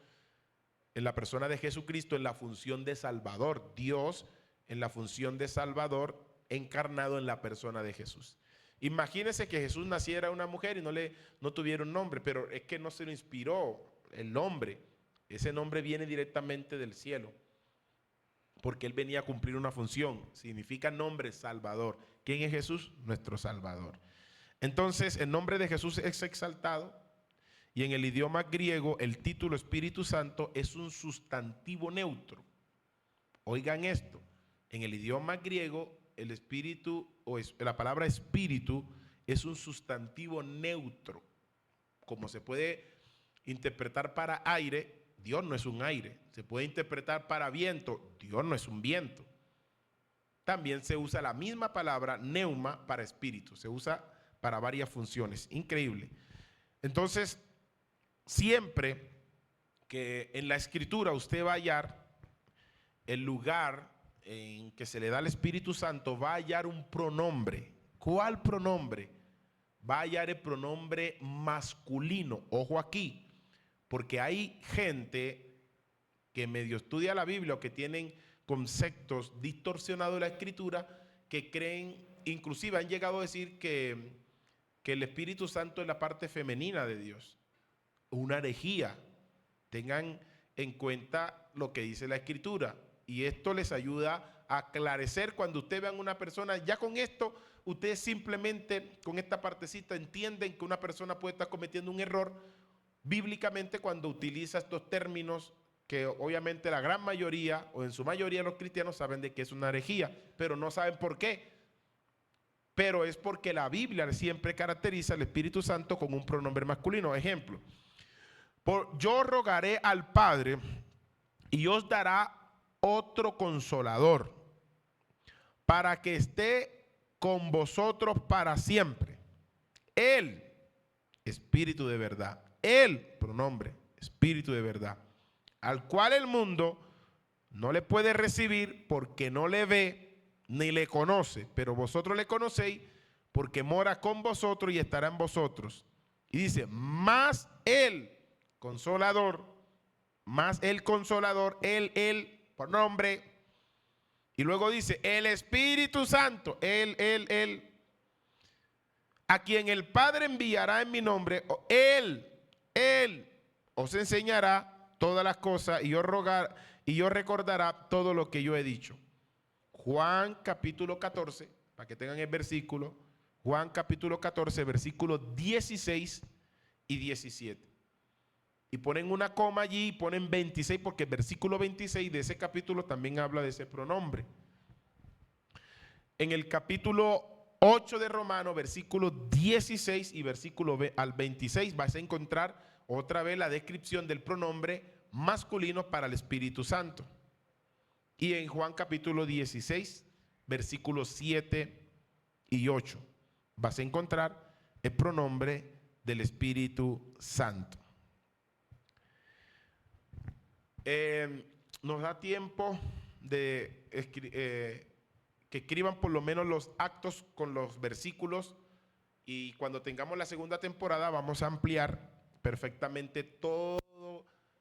en la persona de Jesucristo, en la función de Salvador. Dios en la función de Salvador encarnado en la persona de Jesús. Imagínense que Jesús naciera una mujer y no tuviera un nombre, pero es que no se lo inspiró el nombre. Ese nombre viene directamente del cielo, porque Él venía a cumplir una función. Significa nombre Salvador. ¿Quién es Jesús? Nuestro Salvador. Entonces el nombre de Jesús es exaltado, y en el idioma griego el título Espíritu Santo es un sustantivo neutro. Oigan esto, en el idioma griego el espíritu o la palabra espíritu es un sustantivo neutro. Como se puede interpretar para aire, Dios no es un aire. Se puede interpretar para viento, Dios no es un viento. También se usa la misma palabra neuma para espíritu. Se usa para varias funciones. Increíble. Entonces, siempre que en la Escritura usted va a hallar el lugar en que se le da al Espíritu Santo, va a hallar un pronombre. ¿Cuál pronombre? Va a hallar el pronombre masculino. Ojo aquí, porque hay gente que medio estudia la Biblia o que tienen conceptos distorsionados de la Escritura, que creen, inclusive han llegado a decir que el Espíritu Santo es la parte femenina de Dios. Una herejía. Tengan en cuenta lo que dice la Escritura, y esto les ayuda a aclarecer cuando ustedes vean una persona. Ya con esto, ustedes simplemente con esta partecita entienden que una persona puede estar cometiendo un error bíblicamente cuando utiliza estos términos que obviamente la gran mayoría o en su mayoría los cristianos saben de que es una herejía, pero no saben por qué. Pero es porque la Biblia siempre caracteriza al Espíritu Santo con un pronombre masculino. Ejemplo, yo rogaré al Padre y os dará otro consolador para que esté con vosotros para siempre. Él, Espíritu de verdad. Él, pronombre, Espíritu de verdad, al cual el mundo no le puede recibir porque no le ve ni le conoce, pero vosotros le conocéis porque mora con vosotros y estará en vosotros. Y dice, más el consolador, el pronombre. Y luego dice, el Espíritu Santo, él, a quien el Padre enviará en mi nombre, él os enseñará todas las cosas y os recordará todo lo que yo he dicho. Juan capítulo 14, para que tengan el versículo, Juan capítulo 14, versículos 16 y 17. Y ponen una coma allí y ponen 26 porque el versículo 26 de ese capítulo también habla de ese pronombre. En el capítulo 8 de Romanos, versículo 16 y versículo al 26 vas a encontrar otra vez la descripción del pronombre masculino para el Espíritu Santo. Y en Juan capítulo 16, versículos 7 y 8 vas a encontrar el pronombre del Espíritu Santo. Nos da tiempo de que escriban por lo menos los actos con los versículos, y cuando tengamos la segunda temporada vamos a ampliar perfectamente todos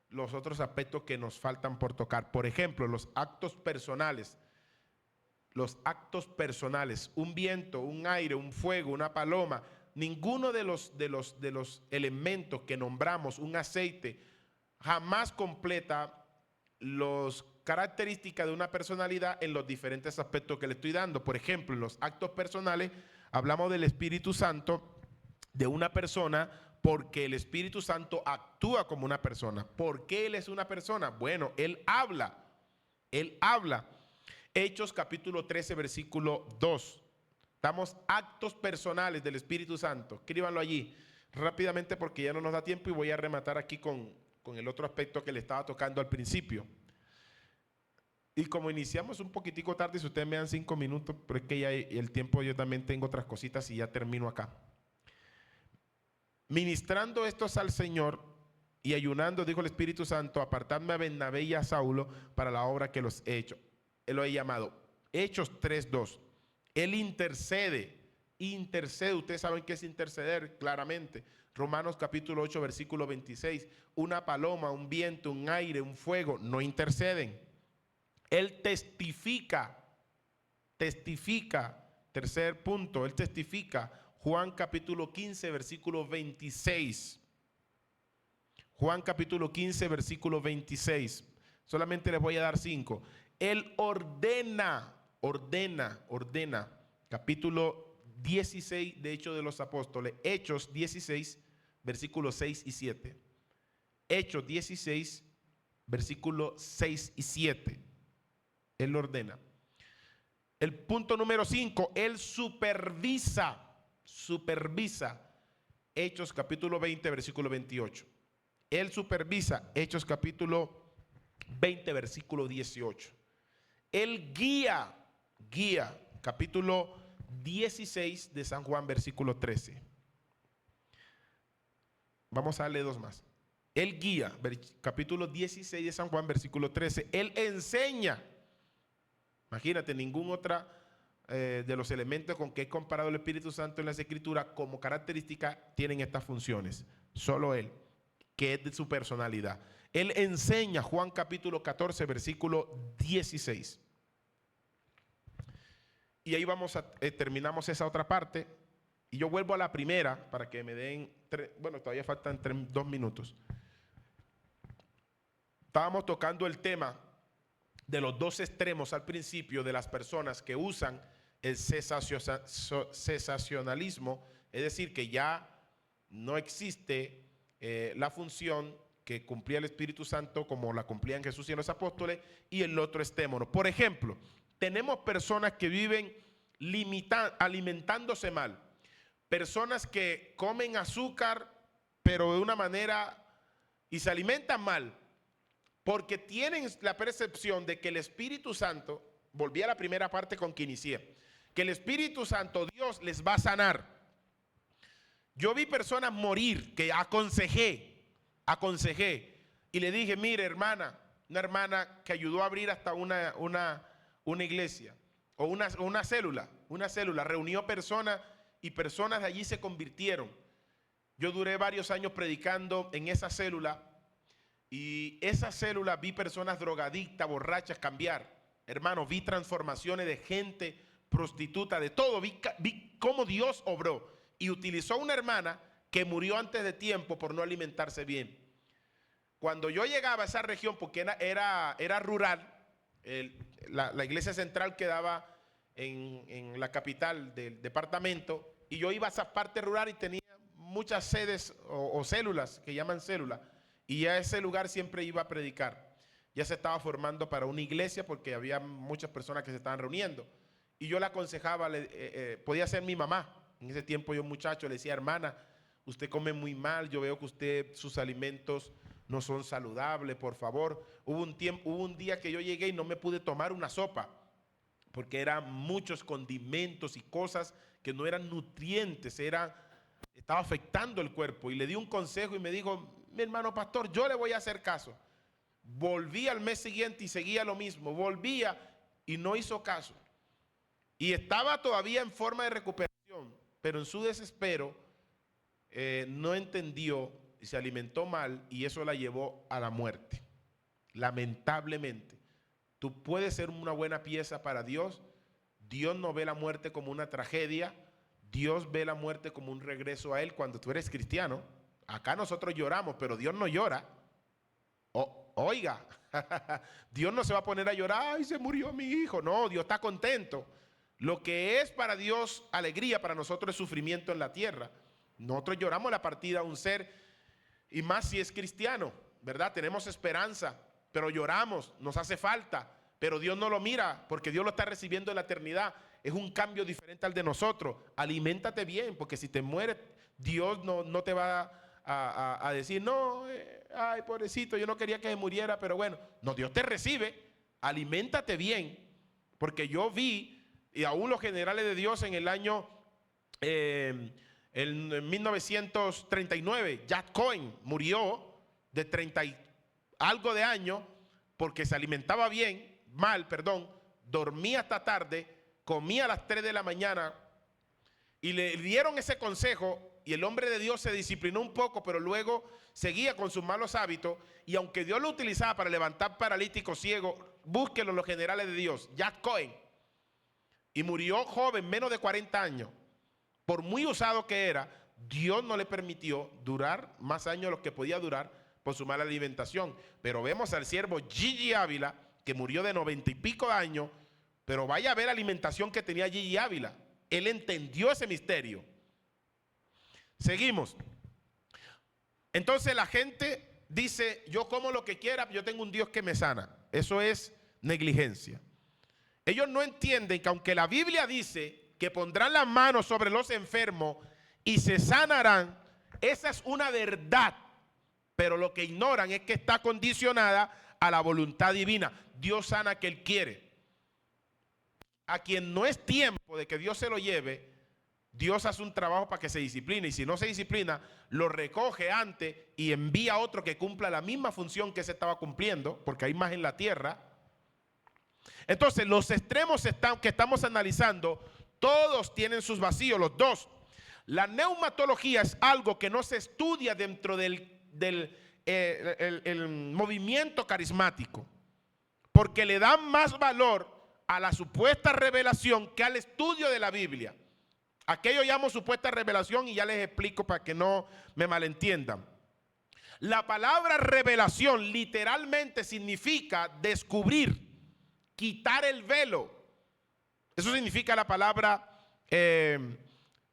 los otros aspectos que nos faltan por tocar. Por ejemplo, los actos personales. Los actos personales, un viento, un aire, un fuego, una paloma, ninguno de los elementos que nombramos, un aceite, jamás completa las características de una personalidad en los diferentes aspectos que le estoy dando. Por ejemplo, en los actos personales hablamos del Espíritu Santo de una persona porque el Espíritu Santo actúa como una persona. ¿Por qué Él es una persona? Bueno, Él habla. Él habla. Hechos capítulo 13, versículo 2. Damos actos personales del Espíritu Santo. Escríbanlo allí rápidamente porque ya no nos da tiempo y voy a rematar aquí con el otro aspecto que le estaba tocando al principio. Y como iniciamos un poquitico tarde, si ustedes me dan 5 minutos, pero es que ya el tiempo, yo también tengo otras cositas y ya termino acá. Ministrando estos al Señor y ayunando, dijo el Espíritu Santo, apartadme a Bernabé y a Saulo para la obra que los he hecho. Él lo he llamado. Hechos 3:2. Él intercede. Ustedes saben qué es interceder claramente. Romanos capítulo 8, versículo 26. Una paloma, un viento, un aire, un fuego no interceden. Él testifica. Tercer punto, Él testifica. Juan capítulo 15, versículo 26. Juan capítulo 15, versículo 26. Solamente les voy a dar 5. Él ordena. Capítulo 16 de Hechos de los Apóstoles. Hechos 16, versículos 6 y 7. Hechos 16, versículos 6 y 7. Él ordena. El punto número 5, Él supervisa. Hechos capítulo 20, versículo 28. Él supervisa. Hechos capítulo 20, versículo 18. Él guía. Capítulo 16 de San Juan, versículo 13. Vamos a darle 2 más. Él guía. Capítulo 16 de San Juan, versículo 13. Él enseña. Imagínate, ningún otro de los elementos con que he comparado el Espíritu Santo en las Escrituras como característica tienen estas funciones. Solo Él, que es de su personalidad. Él enseña. Juan capítulo 14, versículo 16. Y ahí terminamos esa otra parte. Y yo vuelvo a la primera para que me den, todavía faltan 2 minutos. Estábamos tocando el tema de los 2 extremos al principio de las personas que usan el cesacionalismo, es decir, que ya no existe la función que cumplía el Espíritu Santo como la cumplían Jesús y los apóstoles, y el otro extremo. Por ejemplo, tenemos personas que viven alimentándose mal, personas que comen azúcar pero de una manera y se alimentan mal porque tienen la percepción de que el Espíritu Santo, volví a la primera parte con que inicié, que el Espíritu Santo, Dios, les va a sanar. Yo vi personas morir que aconsejé, y le dije, mire hermana, una hermana que ayudó a abrir hasta una iglesia, o una célula, reunió personas y personas de allí se convirtieron. Yo duré varios años predicando en esa célula, y esa célula vi personas drogadictas, borrachas cambiar. Hermanos, vi transformaciones de gente prostituta, de todo. Vi cómo Dios obró y utilizó a una hermana que murió antes de tiempo por no alimentarse bien. Cuando yo llegaba a esa región, porque era rural, la iglesia central quedaba en la capital del departamento, y yo iba a esa parte rural y tenía muchas sedes o células, que llaman células, y a ese lugar siempre iba a predicar. Ya se estaba formando para una iglesia porque había muchas personas que se estaban reuniendo. Y yo le aconsejaba, podía ser mi mamá. En ese tiempo yo, muchacho, le decía, hermana, usted come muy mal, yo veo que sus alimentos no son saludables, por favor. Hubo un día que yo llegué y no me pude tomar una sopa, porque eran muchos condimentos y cosas que no eran nutrientes, estaba afectando el cuerpo. Y le di un consejo y me dijo, mi hermano pastor, yo le voy a hacer caso. Volví al mes siguiente y seguía lo mismo, volvía y no hizo caso. Y estaba todavía en forma de recuperación, pero en su desespero no entendió y se alimentó mal, y eso la llevó a la muerte. Lamentablemente, tú puedes ser una buena pieza para Dios. Dios no ve la muerte como una tragedia, Dios ve la muerte como un regreso a Él cuando tú eres cristiano. Acá nosotros lloramos, pero Dios no llora. Oiga, Dios no se va a poner a llorar, ay, se murió mi hijo. No, Dios está contento. Lo que es para Dios alegría, para nosotros es sufrimiento en la tierra. Nosotros lloramos la partida de un ser, y más si es cristiano, ¿verdad? Tenemos esperanza, pero lloramos, nos hace falta, pero Dios no lo mira, porque Dios lo está recibiendo en la eternidad. Es un cambio diferente al de nosotros. Aliméntate bien, porque si te mueres, Dios no te va a decir, no, ay, pobrecito, yo no quería que se muriera, pero bueno. No, Dios te recibe. Aliméntate bien, porque yo vi, y aún los generales de Dios en el año en 1939, Jack Cohen murió de 30 y algo de años porque se alimentaba mal, dormía hasta tarde, comía a las 3 de la mañana, y le dieron ese consejo, y el hombre de Dios se disciplinó un poco, pero luego seguía con sus malos hábitos. Y aunque Dios lo utilizaba para levantar paralíticos ciegos, búsquenlo los generales de Dios, Jack Cohen, y murió joven, menos de 40 años. Por muy usado que era, Dios no le permitió durar más años de los que podía durar por su mala alimentación. Pero vemos al siervo Gigi Ávila, que murió de 90 y pico de años, pero vaya a ver la alimentación que tenía Gigi Ávila. Él entendió ese misterio. Seguimos. Entonces la gente dice, yo como lo que quiera, yo tengo un Dios que me sana. Eso es negligencia. Ellos no entienden que aunque la Biblia dice que pondrán las manos sobre los enfermos y se sanarán, esa es una verdad, pero lo que ignoran es que está condicionada a la voluntad divina. Dios sana a que Él quiere. A quien no es tiempo de que Dios se lo lleve, Dios hace un trabajo para que se discipline, y si no se disciplina, lo recoge antes y envía a otro que cumpla la misma función que se estaba cumpliendo, porque hay más en la tierra. Entonces, los extremos que estamos analizando, todos tienen sus vacíos, los dos. La neumatología es algo que no se estudia dentro del movimiento carismático, porque le dan más valor a la supuesta revelación que al estudio de la Biblia. Aquello llamo supuesta revelación, y ya les explico para que no me malentiendan. La palabra revelación literalmente significa descubrir, quitar el velo. Eso significa la palabra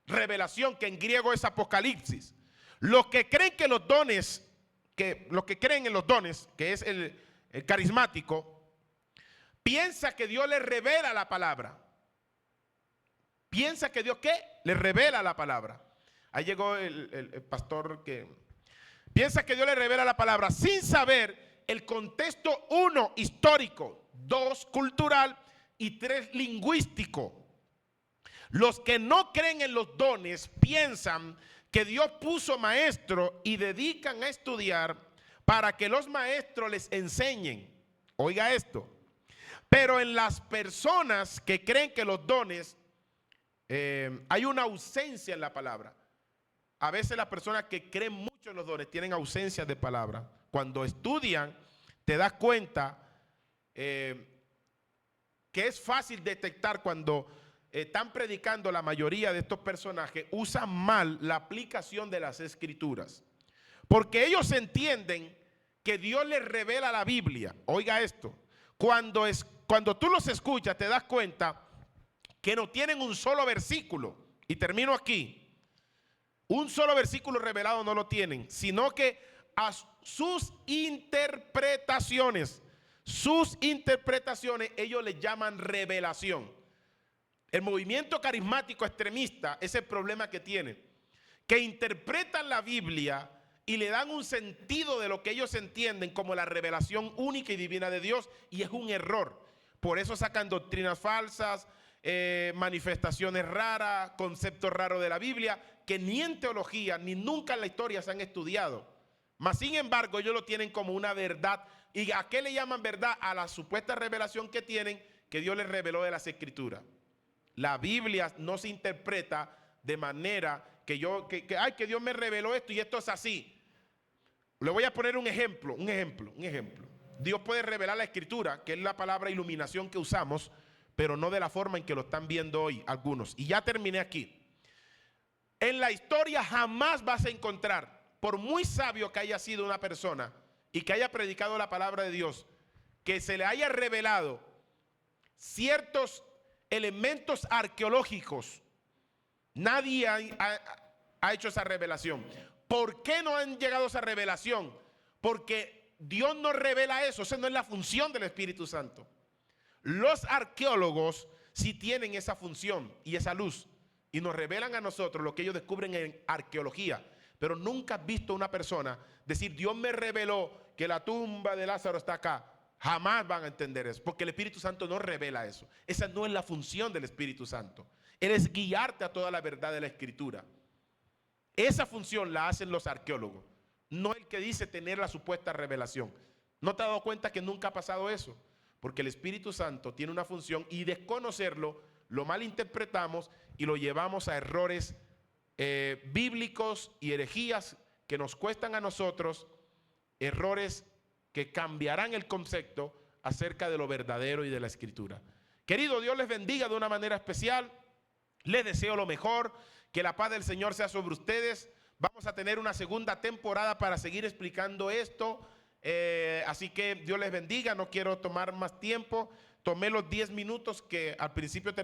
revelación, que en griego es apocalipsis. Los que creen que los dones, los que creen en los dones, que es el carismático, piensa que Dios les revela la palabra. Piensa que Dios, ¿qué? Le revela la palabra. Ahí llegó el pastor que piensa que Dios le revela la palabra sin saber el contexto, 1, histórico, 2, cultural, y 3 lingüístico. Los que no creen en los dones piensan que Dios puso maestros y dedican a estudiar para que los maestros les enseñen. Oiga esto. Pero en las personas que creen que los dones, hay una ausencia en la palabra. A veces las personas que creen mucho en los dones tienen ausencia de palabra. Cuando estudian, te das cuenta que es fácil detectar cuando están predicando. La mayoría de estos personajes usan mal la aplicación de las escrituras, porque ellos entienden que Dios les revela la Biblia. Oiga esto, cuando tú los escuchas te das cuenta que no tienen un solo versículo, y termino aquí, un solo versículo revelado no lo tienen, sino que a sus interpretaciones ellos le llaman revelación. El movimiento carismático extremista es el problema que tiene, que interpretan la Biblia y le dan un sentido de lo que ellos entienden como la revelación única y divina de Dios, y es un error. Por eso sacan doctrinas falsas, manifestaciones raras, conceptos raros de la Biblia, que ni en teología ni nunca en la historia se han estudiado. Mas sin embargo ellos lo tienen como una verdad. ¿Y a qué le llaman verdad? A la supuesta revelación que tienen, que Dios les reveló de las Escrituras. La Biblia no se interpreta de manera que Dios me reveló esto y esto es así. Le voy a poner un ejemplo. Dios puede revelar la Escritura, que es la palabra iluminación que usamos, pero no de la forma en que lo están viendo hoy algunos. Y ya terminé aquí. En la historia jamás vas a encontrar, por muy sabio que haya sido una persona y que haya predicado la palabra de Dios, que se le haya revelado ciertos elementos arqueológicos. Nadie ha hecho esa revelación. ¿Por qué no han llegado a esa revelación? Porque Dios no revela eso. Esa no es la función del Espíritu Santo. Los arqueólogos sí tienen esa función y esa luz, y nos revelan a nosotros lo que ellos descubren en arqueología. Pero nunca has visto una persona decir: Dios me reveló que la tumba de Lázaro está acá. Jamás van a entender eso, porque el Espíritu Santo no revela eso. Esa no es la función del Espíritu Santo. Él es guiarte a toda la verdad de la Escritura. Esa función la hacen los arqueólogos, no el que dice tener la supuesta revelación. ¿No te has dado cuenta que nunca ha pasado eso? Porque el Espíritu Santo tiene una función, y desconocerlo lo malinterpretamos y lo llevamos a errores bíblicos y herejías que nos cuestan a nosotros, errores que cambiarán el concepto acerca de lo verdadero y de la Escritura. Querido, Dios les bendiga de una manera especial. Les deseo lo mejor, que la paz del Señor sea sobre ustedes. Vamos a tener una segunda temporada para seguir explicando esto. Así que Dios les bendiga. No quiero tomar más tiempo. Tomé los 10 minutos que al principio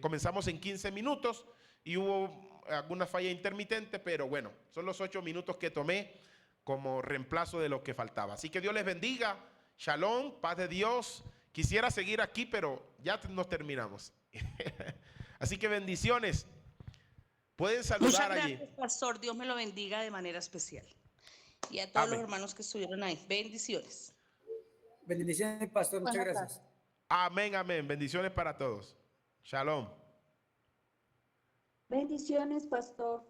comenzamos en 15 minutos y hubo alguna falla intermitente, pero bueno, son los 8 minutos que tomé como reemplazo de lo que faltaba. Así que Dios les bendiga. Shalom, paz de Dios. Quisiera seguir aquí, pero ya nos terminamos. Así que bendiciones. Pueden saludar allí. Muchas gracias, pastor. Dios me lo bendiga de manera especial. Y a todos Amén. los hermanos que estuvieron ahí. Bendiciones. Bendiciones, pastor. Muchas gracias. Amén, amén. Bendiciones para todos. Shalom. Bendiciones, pastor.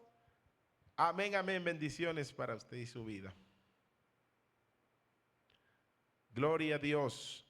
Amén, amén. Bendiciones para usted y su vida. Gloria a Dios.